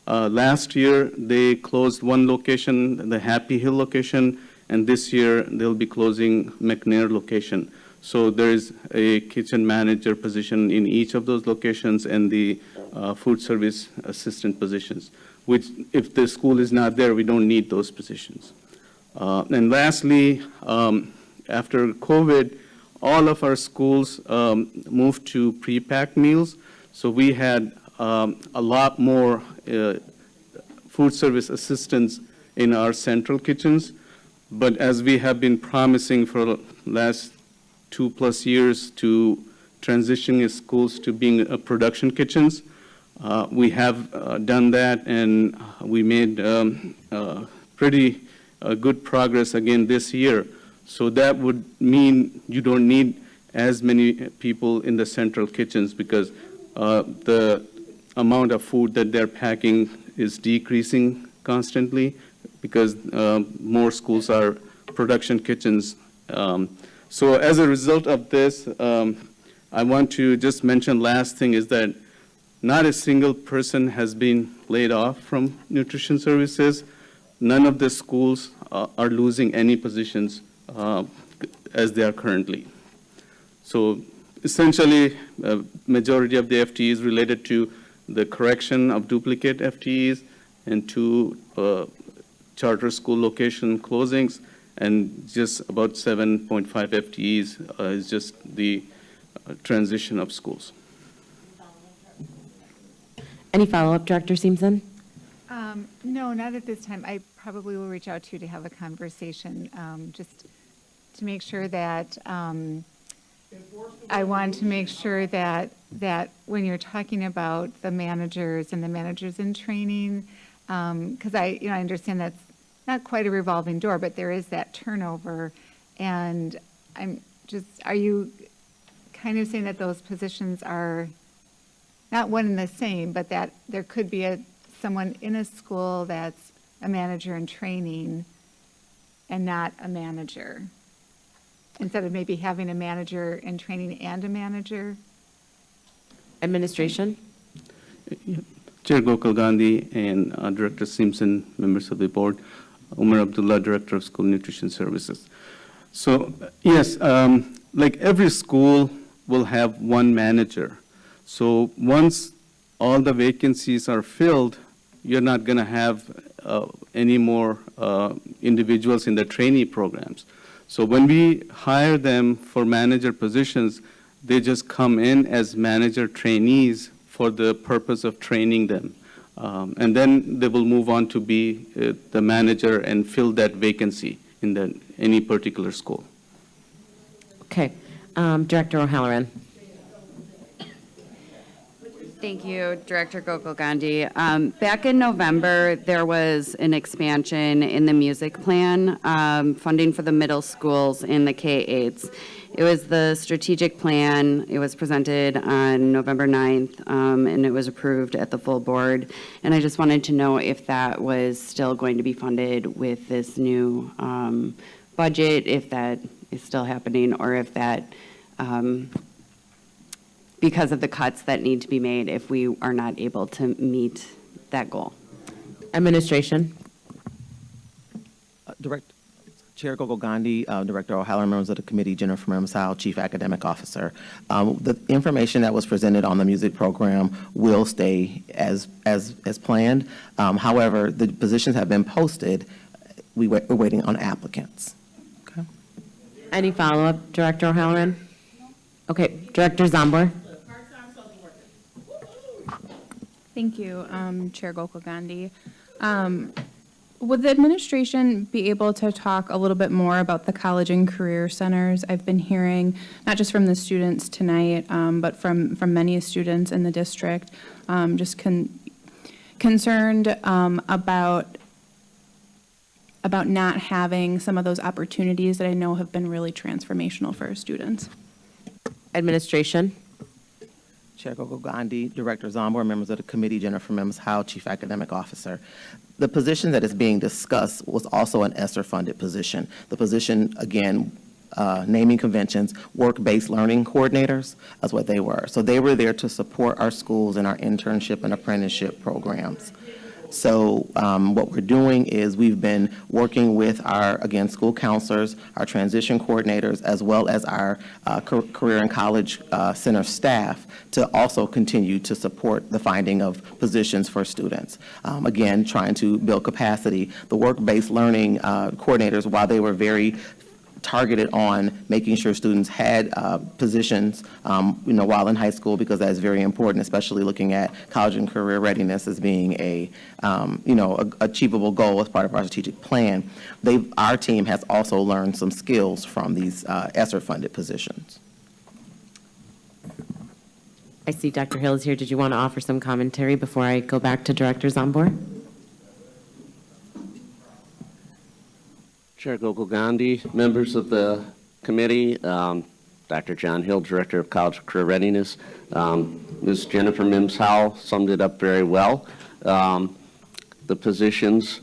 Last year, they closed one location, the Happy Hill location, and this year they'll be closing McNair location. So there is a kitchen manager position in each of those locations and the food service assistant positions, which if the school is not there, we don't need those positions. And lastly, after COVID, all of our schools moved to pre-packed meals. So we had a lot more food service assistants in our central kitchens. But as we have been promising for the last 2+ years to transitioning schools to being production kitchens, we have done that, and we made pretty good progress again this year. So that would mean you don't need as many people in the central kitchens because the amount of food that they're packing is decreasing constantly because more schools are production kitchens. So as a result of this, I want to just mention last thing is that not a single person has been laid off from nutrition services. None of the schools are losing any positions as they are currently. So essentially, majority of the FTE is related to the correction of duplicate FTEs and 2 charter school location closings, and just about 7.5 FTEs is just the transition of schools. Any follow-up, Director Simpson? No, not at this time. I probably will reach out to you to have a conversation, just to make sure that I want to make sure that when you're talking about the managers and the managers in training, because I understand that's not quite a revolving door, but there is that turnover. And are you kind of saying that those positions are not one and the same, but that there could be someone in a school that's a manager in training and not a manager? Instead of maybe having a manager in training and a manager? Administration? Chair Gokul Gandhi and Director Simpson, members of the board, Umar Abdullah, Director of School Nutrition Services. So yes, like every school will have one manager. So once all the vacancies are filled, you're not going to have any more individuals in the trainee programs. So when we hire them for manager positions, they just come in as manager trainees for the purpose of training them. And then they will move on to be the manager and fill that vacancy in any particular school. Okay. Director O'Halloran. Thank you, Director Gokul Gandhi. Back in November, there was an expansion in the music plan, funding for the middle schools in the K-8s. It was the strategic plan. It was presented on November 9th, and it was approved at the full board. And I just wanted to know if that was still going to be funded with this new budget, if that is still happening, or if that because of the cuts that need to be made if we are not able to meet that goal. Administration? Chair Gokul Gandhi, Director O'Halloran, members of the committee, Jennifer Mims-Howe, Chief Academic Officer. The information that was presented on the music program will stay as planned. However, the positions have been posted. We're waiting on applicants. Okay. Any follow-up, Director O'Halloran? Okay, Director Zambor? Thank you, Chair Gokul Gandhi. Would the administration be able to talk a little bit more about the college and career centers? I've been hearing, not just from the students tonight, but from many students in the district, just concerned about not having some of those opportunities that I know have been really transformational for our students. Administration? Chair Gokul Gandhi, Director Zambor, members of the committee, Jennifer Mims-Howe, Chief Academic Officer. The position that is being discussed was also an ESSER-funded position. The position, again, naming conventions, work-based learning coordinators, that's what they were. So they were there to support our schools in our internship and apprenticeship programs. So what we're doing is we've been working with our, again, school counselors, our transition coordinators, as well as our career and college center staff to also continue to support the finding of positions for students. Again, trying to build capacity. The work-based learning coordinators, while they were very targeted on making sure students had positions, while in high school, because that's very important, especially looking at college and career readiness as being a achievable goal as part of our strategic plan. Our team has also learned some skills from these ESSER-funded positions. I see Dr. Hill is here. Did you want to offer some commentary before I go back to Director Zambor? Chair Gokul Gandhi, members of the committee, Dr. John Hill, Director of College Career Readiness. Ms. Jennifer Mims-Howe summed it up very well. The positions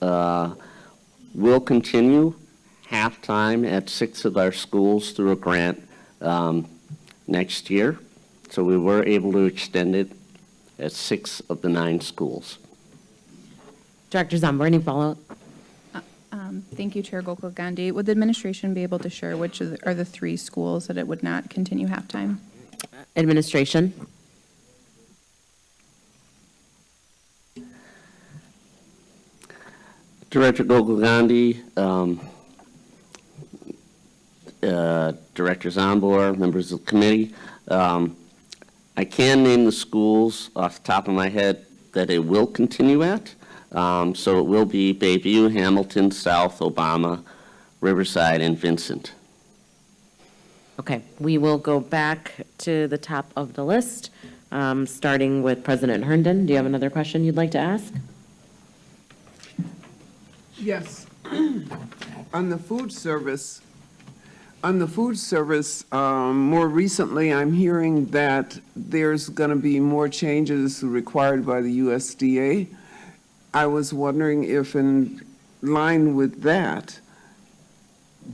will continue half-time at 6 of our schools through a grant next year. So we were able to extend it at 6 of the 9 schools. Director Zambor, any follow-up? Thank you, Chair Gokul Gandhi. Would the administration be able to share which are the 3 schools that it would not continue halftime? Administration? Director Gokul Gandhi, Director Zambor, members of the committee. I can name the schools off the top of my head that it will continue at. So it will be Bayview, Hamilton, South, Obama, Riverside, and Vincent. Okay, we will go back to the top of the list, starting with President Herndon. Do you have another question you'd like to ask? Yes. On the food service, more recently, I'm hearing that there's going to be more changes required by the USDA. I was wondering if in line with that,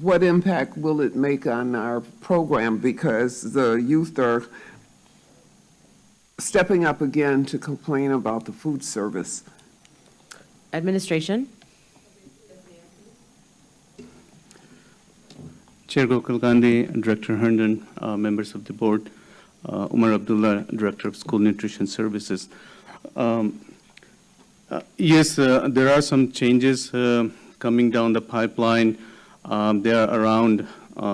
what impact will it make on our program? Because the youth are stepping up again to complain about the food service. Administration? Chair Gokul Gandhi, Director Herndon, members of the board, Umar Abdullah, Director of School Nutrition Services. Yes, there are some changes coming down the pipeline. They are around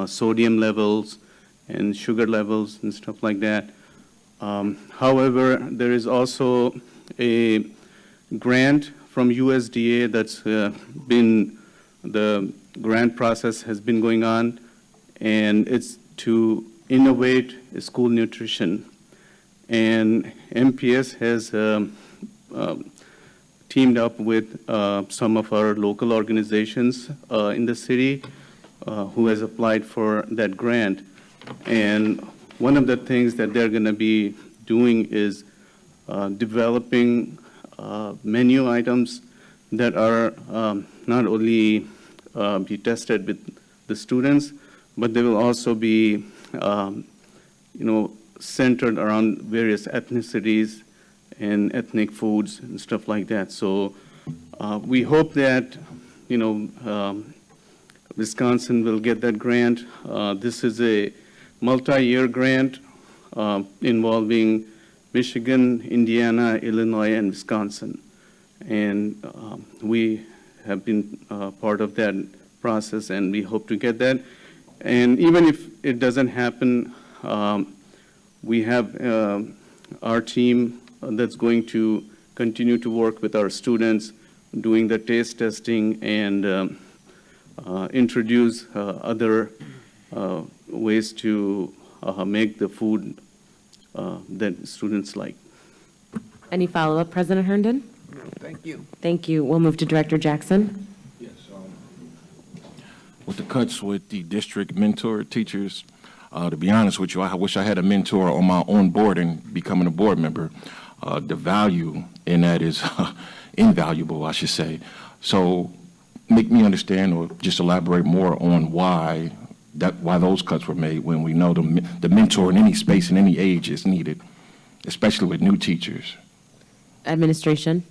sodium levels and sugar levels and stuff like that. However, there is also a grant from USDA that's been, the grant process has been going on, and it's to innovate school nutrition. And MPS has teamed up with some of our local organizations in the city who has applied for that grant. And one of the things that they're going to be doing is developing menu items that are not only be tested with the students, but they will also be, centered around various ethnicities and ethnic foods and stuff like that. So we hope that, Wisconsin will get that grant. This is a multi-year grant involving Michigan, Indiana, Illinois, and Wisconsin. And we have been part of that process, and we hope to get that. And even if it doesn't happen, we have our team that's going to continue to work with our students, doing the taste testing and introduce other ways to make the food that students like. Any follow-up, President Herndon? Thank you. Thank you. We'll move to Director Jackson. Yes. With the cuts with the district mentor teachers, to be honest with you, I wish I had a mentor on my own board and becoming a board member. The value in that is invaluable, I should say. So make me understand or just elaborate more on why those cuts were made when we know the mentor in any space in any age is needed, especially with new teachers. Administration?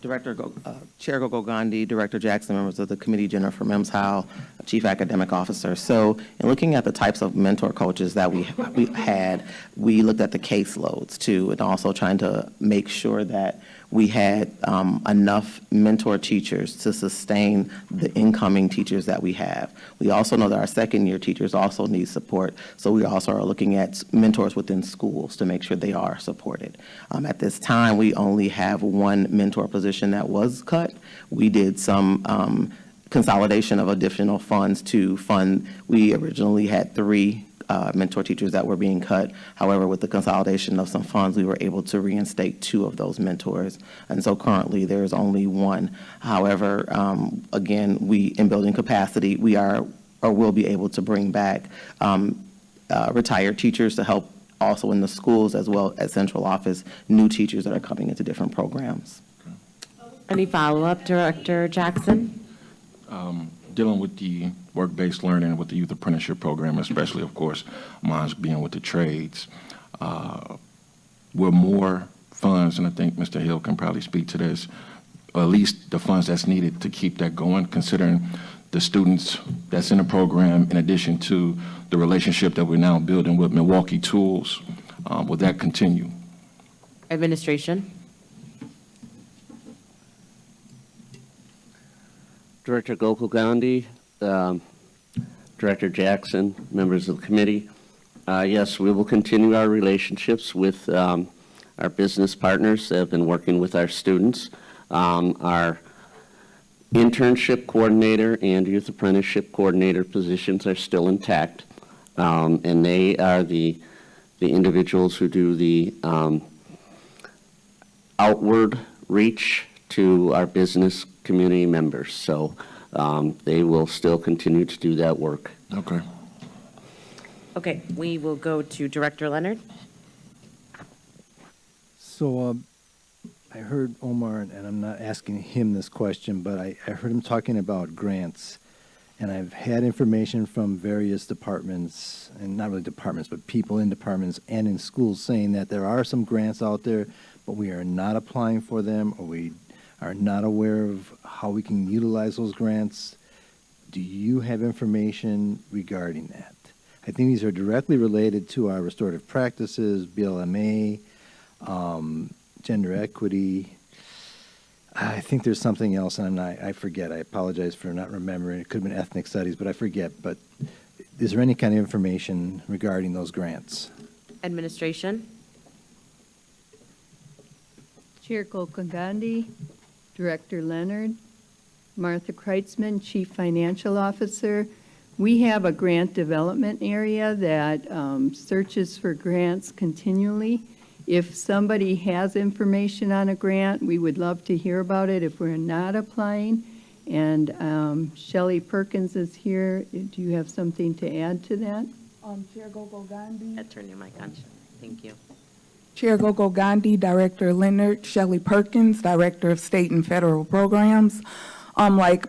Chair Gokul Gandhi, Director Jackson, members of the committee, Jennifer Mims Howe, Chief Academic Officer. So in looking at the types of mentor coaches that we had, we looked at the caseloads too, and also trying to make sure that we had enough mentor teachers to sustain the incoming teachers that we have. We also know that our second-year teachers also need support, so we also are looking at mentors within schools to make sure they are supported. At this time, we only have one mentor position that was cut. We did some consolidation of additional funds to fund. We originally had 3 mentor teachers that were being cut. However, with the consolidation of some funds, we were able to reinstate 2 of those mentors. And so currently there's only 1. However, again, in building capacity, we are or will be able to bring back retired teachers to help also in the schools as well as central office, new teachers that are coming into different programs. Any follow-up, Director Jackson? Dealing with the work-based learning with the youth apprenticeship program, especially, of course, mine's being with the trades. With more funds, and I think Mr. Hill can probably speak to this, or at least the funds that's needed to keep that going, considering the students that's in the program, in addition to the relationship that we're now building with Milwaukee Tools, will that continue? Administration? Director Gokul Gandhi, Director Jackson, members of the committee. Yes, we will continue our relationships with our business partners that have been working with our students. Our internship coordinator and youth apprenticeship coordinator positions are still intact. And they are the individuals who do the outward reach to our business community members. So they will still continue to do that work. Okay. Okay, we will go to Director Leonard. So I heard Omar, and I'm not asking him this question, but I heard him talking about grants. And I've had information from various departments, and not really departments, but people in departments and in schools saying that there are some grants out there, but we are not applying for them, or we are not aware of how we can utilize those grants. Do you have information regarding that? I think these are directly related to our restorative practices, BLMA, gender equity. I think there's something else, and I forget. I apologize for not remembering. It could have been ethnic studies, but I forget. But is there any kind of information regarding those grants? Administration. Chair Gokul-Gandhi, Director Leonard, Martha Kreitzman, Chief Financial Officer. We have a grant development area that searches for grants continually. If somebody has information on a grant, we would love to hear about it if we're not applying. And Shelley Perkins is here. Do you have something to add to that? Chair Gokul-Gandhi. Turn your mic on. Thank you. Chair Gokul-Gandhi, Director Leonard, Shelley Perkins, Director of State and Federal Programs. Like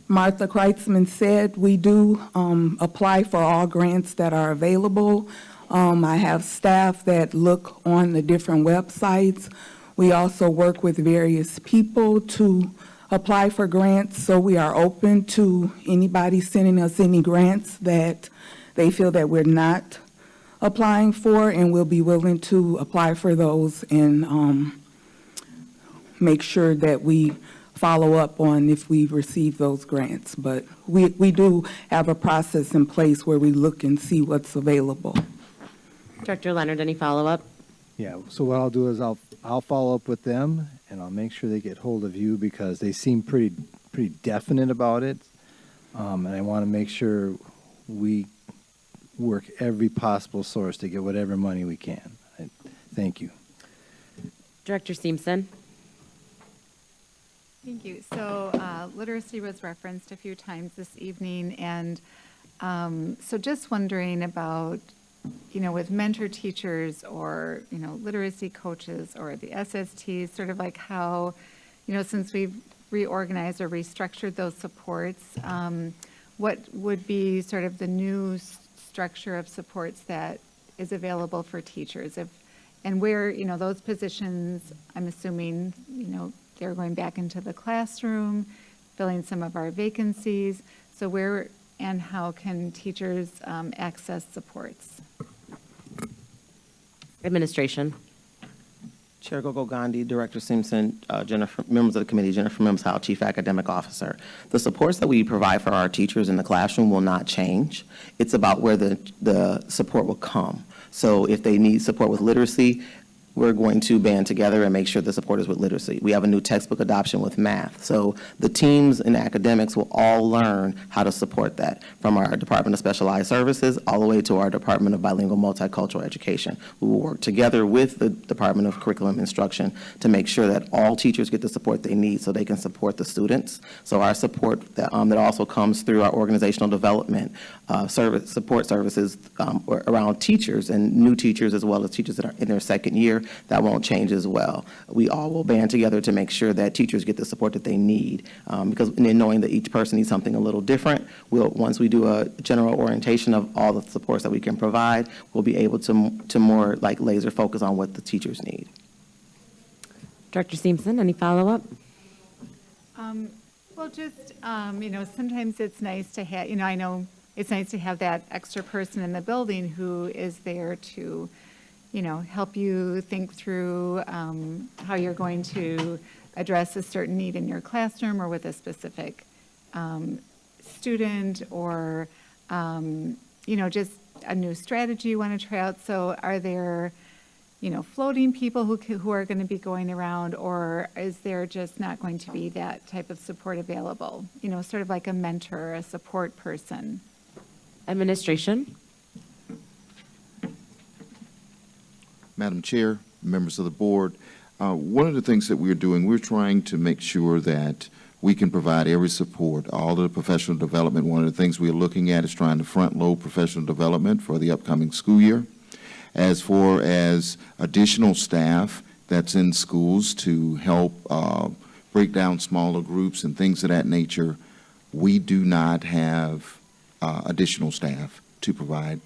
Martha Kreitzman said, we do apply for all grants that are available. I have staff that look on the different websites. We also work with various people to apply for grants, so we are open to anybody sending us any grants that they feel that we're not applying for, and we'll be willing to apply for those and make sure that we follow up on if we receive those grants. But we do have a process in place where we look and see what's available. Director Leonard, any follow-up? Yeah, so what I'll do is I'll follow up with them, and I'll make sure they get hold of you because they seem pretty definite about it. And I want to make sure we work every possible source to get whatever money we can. Thank you. Director Simpson. Thank you. So literacy was referenced a few times this evening, and so just wondering about, with mentor teachers or, literacy coaches or the SSTs, sort of like how, since we've reorganized or restructured those supports, what would be sort of the new structure of supports that is available for teachers? And where, those positions, I'm assuming, they're going back into the classroom, filling some of our vacancies. So where and how can teachers access supports? Administration. Chair Gokul-Gandhi, Director Simpson, members of the committee, Jennifer Mims-Howe, Chief Academic Officer. The supports that we provide for our teachers in the classroom will not change. It's about where the support will come. So if they need support with literacy, we're going to band together and make sure the support is with literacy. We have a new textbook adoption with math. So the teams in academics will all learn how to support that, from our Department of Specialized Services all the way to our Department of Bilingual Multicultural Education. We will work together with the Department of Curriculum Instruction to make sure that all teachers get the support they need so they can support the students. So our support that also comes through our organizational development support services around teachers and new teachers, as well as teachers that are in their second year. That won't change as well. We all will band together to make sure that teachers get the support that they need, because in knowing that each person needs something a little different, once we do a general orientation of all the supports that we can provide, we'll be able to more like laser focus on what the teachers need. Director Simpson, any follow-up? Well, just, sometimes it's nice to have, I know it's nice to have that extra person in the building who is there to, help you think through how you're going to address a certain need in your classroom or with a specific student, or, just a new strategy you want to try out. So are there, floating people who are going to be going around, or is there just not going to be that type of support available? Sort of like a mentor, a support person. Administration? Madam Chair, members of the board, one of the things that we're doing, we're trying to make sure that we can provide every support, all of the professional development. One of the things we're looking at is trying to front-load professional development for the upcoming school year. As far as additional staff that's in schools to help break down smaller groups and things of that nature, we do not have additional staff to provide.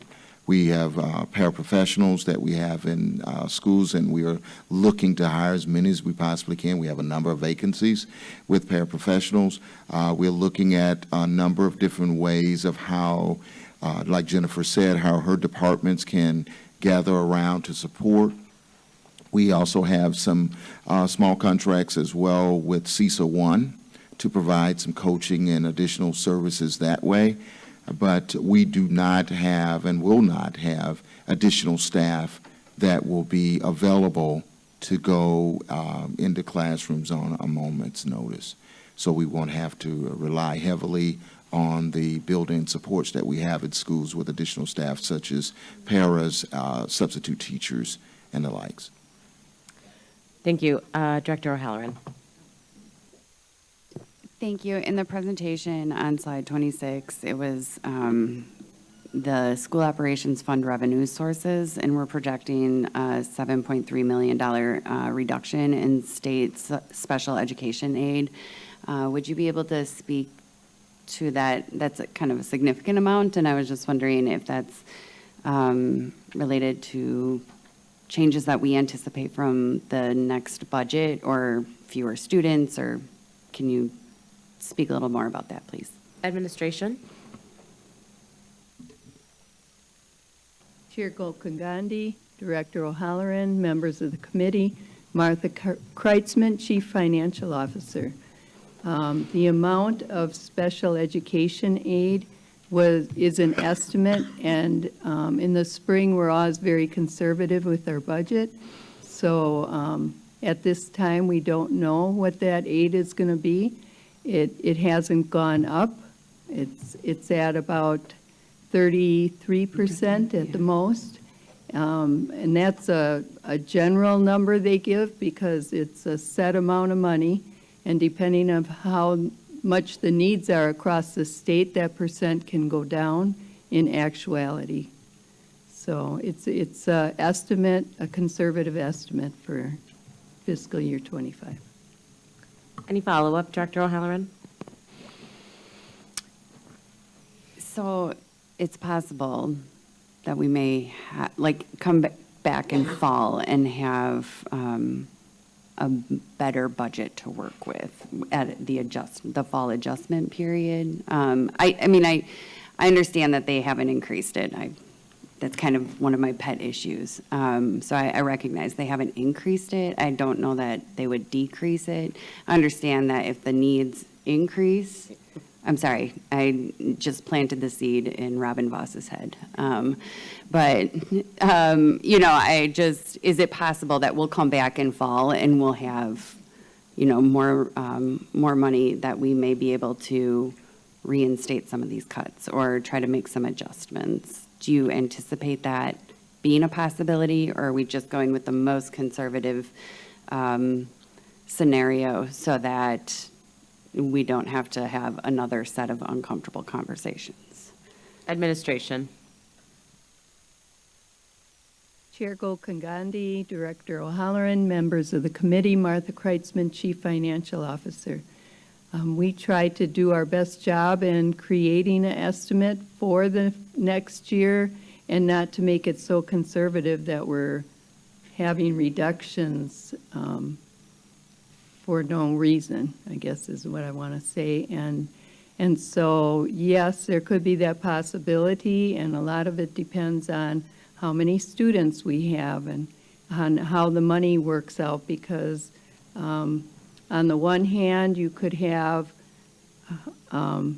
We have paraprofessionals that we have in schools, and we are looking to hire as many as we possibly can. We have a number of vacancies with paraprofessionals. We're looking at a number of different ways of how, like Jennifer said, how her departments can gather around to support. We also have some small contracts as well with CISA 1 to provide some coaching and additional services that way. But we do not have and will not have additional staff that will be available to go into classrooms on a moment's notice. So we won't have to rely heavily on the built-in supports that we have at schools with additional staff, such as paras, substitute teachers, and the likes. Thank you. Director O'Halloran. Thank you. In the presentation on slide 26, it was the school operations fund revenue sources, and we're projecting a $7.3 million reduction in state special education aid. Would you be able to speak to that? That's kind of a significant amount, and I was just wondering if that's related to changes that we anticipate from the next budget, or fewer students, or can you speak a little more about that, please? Administration? Chair Gokagandhi, Director O'Halloran, members of the committee, Martha Kreitzman, Chief Financial Officer. The amount of special education aid is an estimate, and in the spring, we're always very conservative with our budget. So at this time, we don't know what that aid is going to be. It hasn't gone up. It's at about 33% at the most. And that's a general number they give because it's a set amount of money. And depending on how much the needs are across the state, that percent can go down in actuality. So it's an estimate, a conservative estimate for fiscal year 25. Any follow-up, Director O'Halloran? So it's possible that we may come back in fall and have a better budget to work with at the fall adjustment period. I understand that they haven't increased it. That's kind of one of my pet issues. So I recognize they haven't increased it. I don't know that they would decrease it. I understand that if the needs increase, I'm sorry, I just planted the seed in Robin Voss's head. Is it possible that we'll come back in fall and we'll have, more money that we may be able to reinstate some of these cuts or try to make some adjustments? Do you anticipate that being a possibility, or are we just going with the most conservative scenario so that we don't have to have another set of uncomfortable conversations? Administration. Chair Gokagandhi, Director O'Halloran, members of the committee, Martha Kreitzman, Chief Financial Officer. We tried to do our best job in creating an estimate for the next year and not to make it so conservative that we're having reductions for no reason, I guess is what I want to say. And so, yes, there could be that possibility, and a lot of it depends on how many students we have and on how the money works out, because on the one hand, you could have the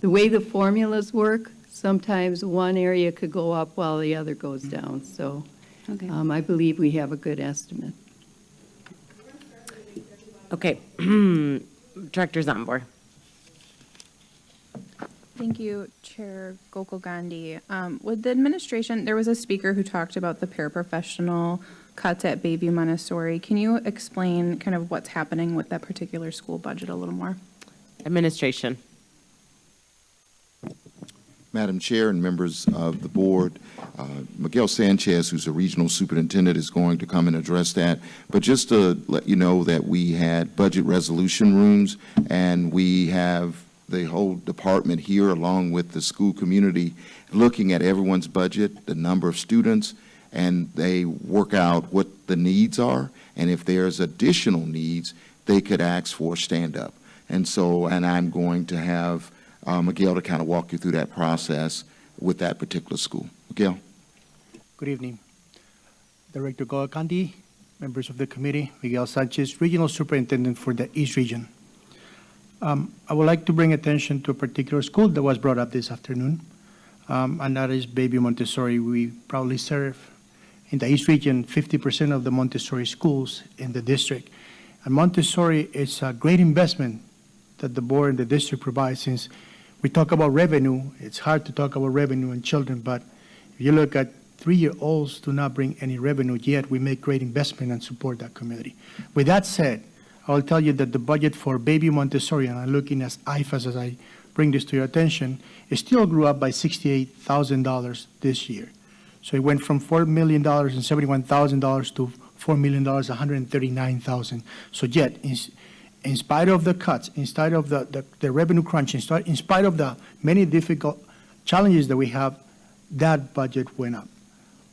way the formulas work, sometimes one area could go up while the other goes down. So I believe we have a good estimate. Okay. Director Zambor. Thank you, Chair Gokul Gandhi. With the administration, there was a speaker who talked about the paraprofessional cuts at Bayview Montessori. Can you explain kind of what's happening with that particular school budget a little more? Administration. Madam Chair and members of the board, Miguel Sanchez, who's a regional superintendent, is going to come and address that. But just to let you know that we had budget resolution rooms, and we have the whole department here along with the school community looking at everyone's budget, the number of students, and they work out what the needs are. And if there's additional needs, they could ask for stand-up. And so, and I'm going to have Miguel to kind of walk you through that process with that particular school. Miguel. Good evening. Director Gokul, members of the committee, Miguel Sanchez, Regional Superintendent for the East Region. I would like to bring attention to a particular school that was brought up this afternoon, and that is Bayview Montessori. We proudly serve in the East Region 50% of the Montessori schools in the district. And Montessori is a great investment that the board and the district provide. Since we talk about revenue, it's hard to talk about revenue in children, but if you look at 3-year-olds do not bring any revenue, yet we make great investment and support that community. With that said, I will tell you that the budget for Bayview Montessori, and I'm looking at IFAS as I bring this to your attention, it still grew up by $68,000 this year. So it went from $4,071,000 to $4,139,000. So yet, in spite of the cuts, in spite of the revenue crunch, in spite of the many difficult challenges that we have, that budget went up.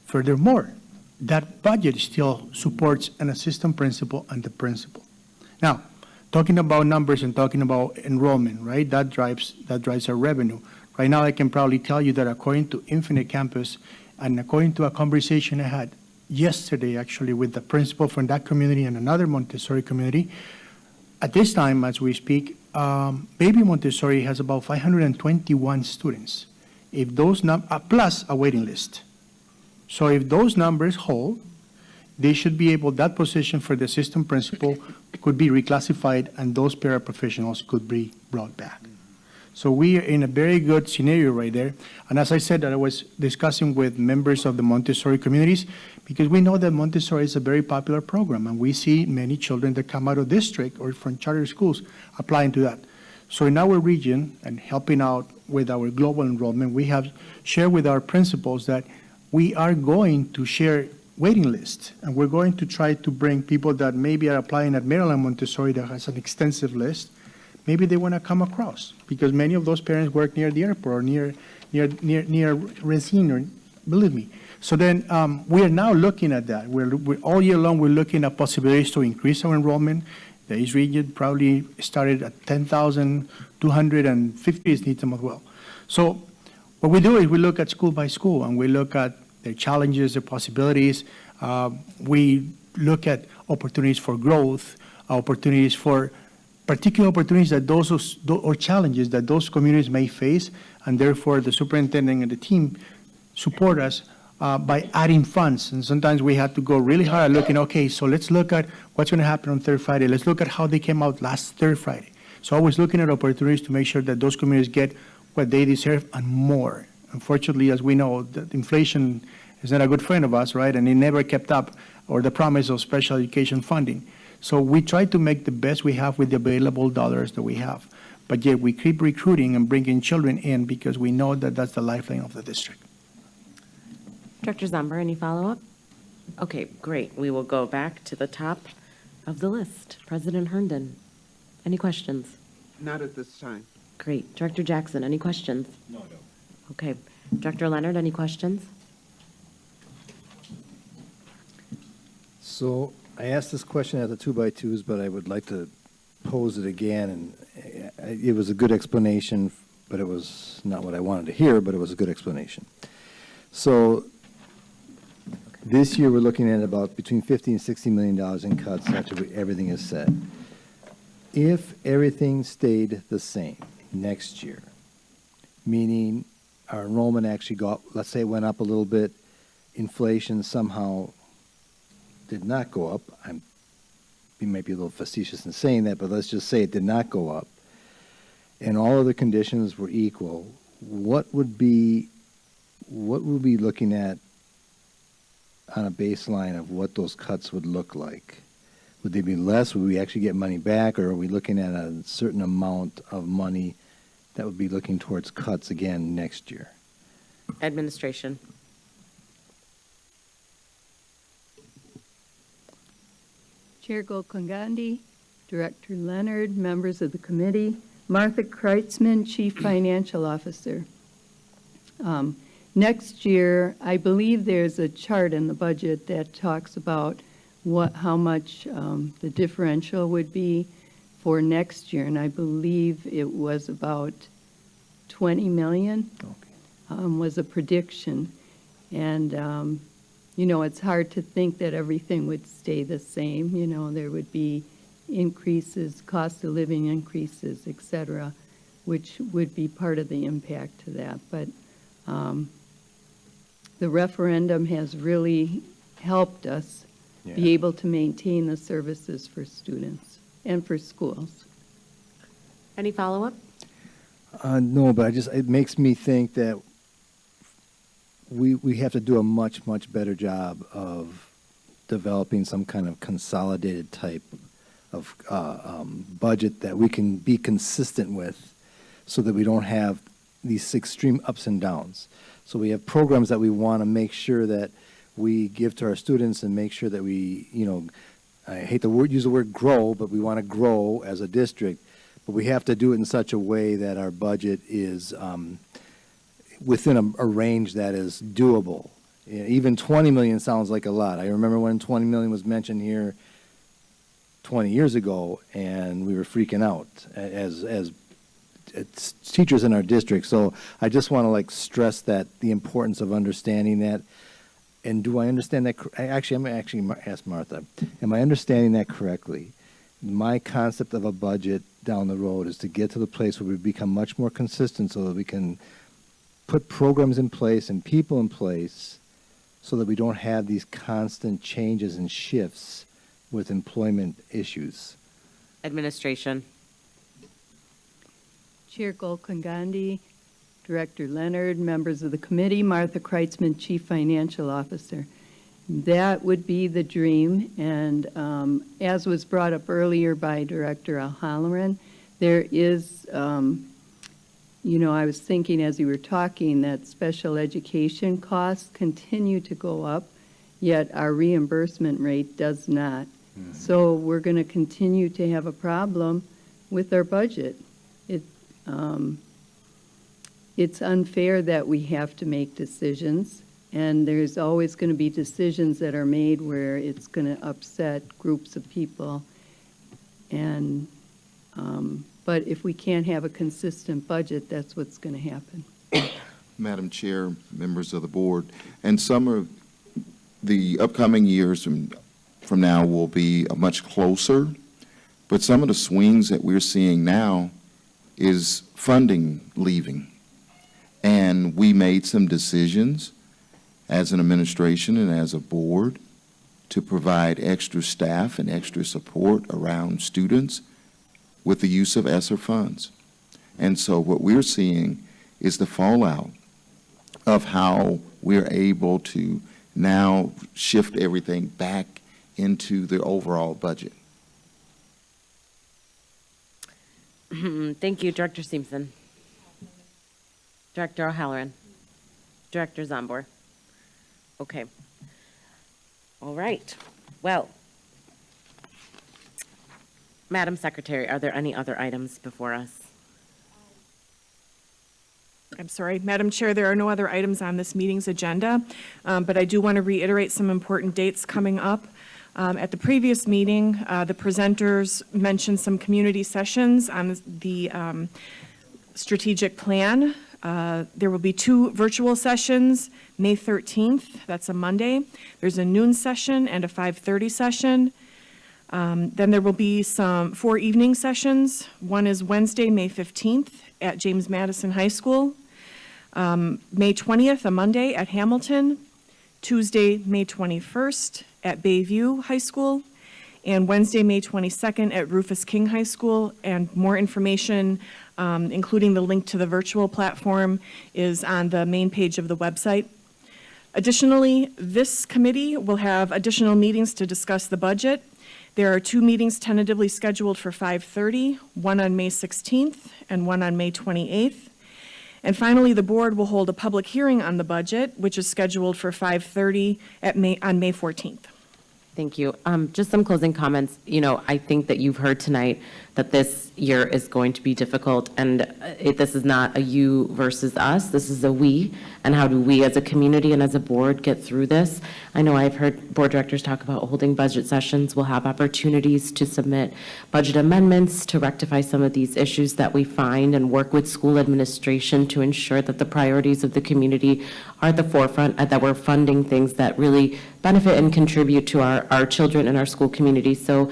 Furthermore, that budget still supports an assistant principal and the principal. Now, talking about numbers and talking about enrollment, right? That drives our revenue. Right now, I can probably tell you that according to Infinite Campus, and according to a conversation I had yesterday, actually, with the principal from that community and another Montessori community, at this time, as we speak, Bayview Montessori has about 521 students. If those plus a waiting list. So if those numbers hold, they should be able, that position for the assistant principal could be reclassified and those paraprofessionals could be brought back. So we are in a very good scenario right there. And as I said, that I was discussing with members of the Montessori communities, because we know that Montessori is a very popular program, and we see many children that come out of district or from charter schools applying to that. So in our region, and helping out with our global enrollment, we have shared with our principals that we are going to share waiting lists, and we're going to try to bring people that maybe are applying at Maryland Montessori that has an extensive list. Maybe they want to come across, because many of those parents work near the airport or near Racine, or believe me. So then we are now looking at that. We're all year long, we're looking at possibilities to increase our enrollment. The East Region probably started at 10,250 is needs them as well. So what we do is we look at school by school, and we look at their challenges, their possibilities. We look at opportunities for growth, opportunities for particular opportunities that those or challenges that those communities may face, and therefore the superintendent and the team support us by adding funds. And sometimes we have to go really hard at looking, okay, so let's look at what's going to happen on third Friday. Let's look at how they came out last third Friday. So always looking at opportunities to make sure that those communities get what they deserve and more. Unfortunately, as we know, that inflation is not a good friend of us, right? And it never kept up, or the promise of special education funding. So we try to make the best we have with the available dollars that we have. But yet we keep recruiting and bringing children in because we know that that's the lifeline of the district. Director Zambor, any follow-up? Okay, great. We will go back to the top of the list. President Herndon, any questions? Not at this time. Great. Director Jackson, any questions? No. Okay. Director Leonard, any questions? So I asked this question at the 2x2s, but I would like to pose it again. And it was a good explanation, but it was not what I wanted to hear, but it was a good explanation. So this year we're looking at about between $50 and $60 million in cuts after everything is said. If everything stayed the same next year, meaning our enrollment actually let's say it went up a little bit, inflation somehow did not go up. We might be a little facetious in saying that, but let's just say it did not go up, and all other conditions were equal, what would we be looking at on a baseline of what those cuts would look like? Would they be less? Would we actually get money back, or are we looking at a certain amount of money that would be looking towards cuts again next year? Administration. Chair Gokongandi, Director Leonard, members of the committee, Martha Kreitzman, Chief Financial Officer. Next year, I believe there's a chart in the budget that talks about how much the differential would be for next year, and I believe it was about 20 million was a prediction. And it's hard to think that everything would stay the same. There would be increases, cost of living increases, et cetera, which would be part of the impact to that. But the referendum has really helped us be able to maintain the services for students and for schools. Any follow-up? No, but it makes me think that we have to do a much, much better job of developing some kind of consolidated type of budget that we can be consistent with so that we don't have these extreme ups and downs. So we have programs that we want to make sure that we give to our students and make sure that we, I hate to use the word grow, but we want to grow as a district, but we have to do it in such a way that our budget is within a range that is doable. Even 20 million sounds like a lot. I remember when 20 million was mentioned here 20 years ago, and we were freaking out as teachers in our district. So I just want to stress that the importance of understanding that. And do I understand that? I'm going to ask Martha. Am I understanding that correctly? My concept of a budget down the road is to get to the place where we become much more consistent so that we can put programs in place and people in place so that we don't have these constant changes and shifts with employment issues. Administration. Chair Gokongandi, Director Leonard, members of the committee, Martha Kreitzman, Chief Financial Officer. That would be the dream, and as was brought up earlier by Director O'Halloran, there is, I was thinking as you were talking that special education costs continue to go up, yet our reimbursement rate does not. So we're going to continue to have a problem with our budget. It's unfair that we have to make decisions, and there's always going to be decisions that are made where it's going to upset groups of people. And but if we can't have a consistent budget, that's what's going to happen. Madam Chair, members of the board, and some of the upcoming years from now will be much closer, but some of the swings that we're seeing now is funding leaving. And we made some decisions as an administration and as a board to provide extra staff and extra support around students with the use of ESSER funds. And so what we're seeing is the fallout of how we're able to now shift everything back into the overall budget. Thank you, Director Simpson. Director O'Halloran. Director Zambor. Okay. All right. Well, Madam Secretary, are there any other items before us? I'm sorry, Madam Chair, there are no other items on this meeting's agenda, but I do want to reiterate some important dates coming up. At the previous meeting, the presenters mentioned some community sessions on the strategic plan. There will be 2 virtual sessions, May 13th, that's a Monday. There's a noon session and a 5:30 session. Then there will be 4 evening sessions. One is Wednesday, May 15th at James Madison High School. May 20th, a Monday at Hamilton, Tuesday, May 21st at Bayview High School, and Wednesday, May 22nd at Rufus King High School. And more information, including the link to the virtual platform, is on the main page of the website. Additionally, this committee will have additional meetings to discuss the budget. There are 2 meetings tentatively scheduled for 5:30, one on May 16th and one on May 28th. And finally, the board will hold a public hearing on the budget, which is scheduled for 5:30 on May 14th. Thank you. Just some closing comments. You know, I think that you've heard tonight that this year is going to be difficult, and this is not a you versus us. This is a we, and how do we as a community and as a board get through this? I know I've heard board directors talk about holding budget sessions. We'll have opportunities to submit budget amendments to rectify some of these issues that we find and work with school administration to ensure that the priorities of the community are at the forefront, and that we're funding things that really benefit and contribute to our children and our school community. So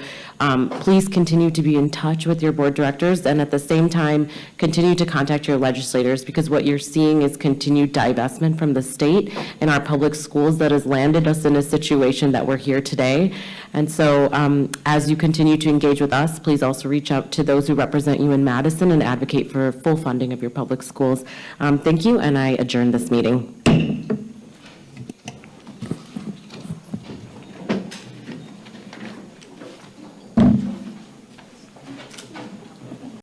please continue to be in touch with your board directors, and at the same time, continue to contact your legislators, because what you're seeing is continued divestment from the state in our public schools that has landed us in a situation that we're here today. And so as you continue to engage with us, please also reach out to those who represent you in Madison and advocate for full funding of your public schools. Thank you, and I adjourn this meeting.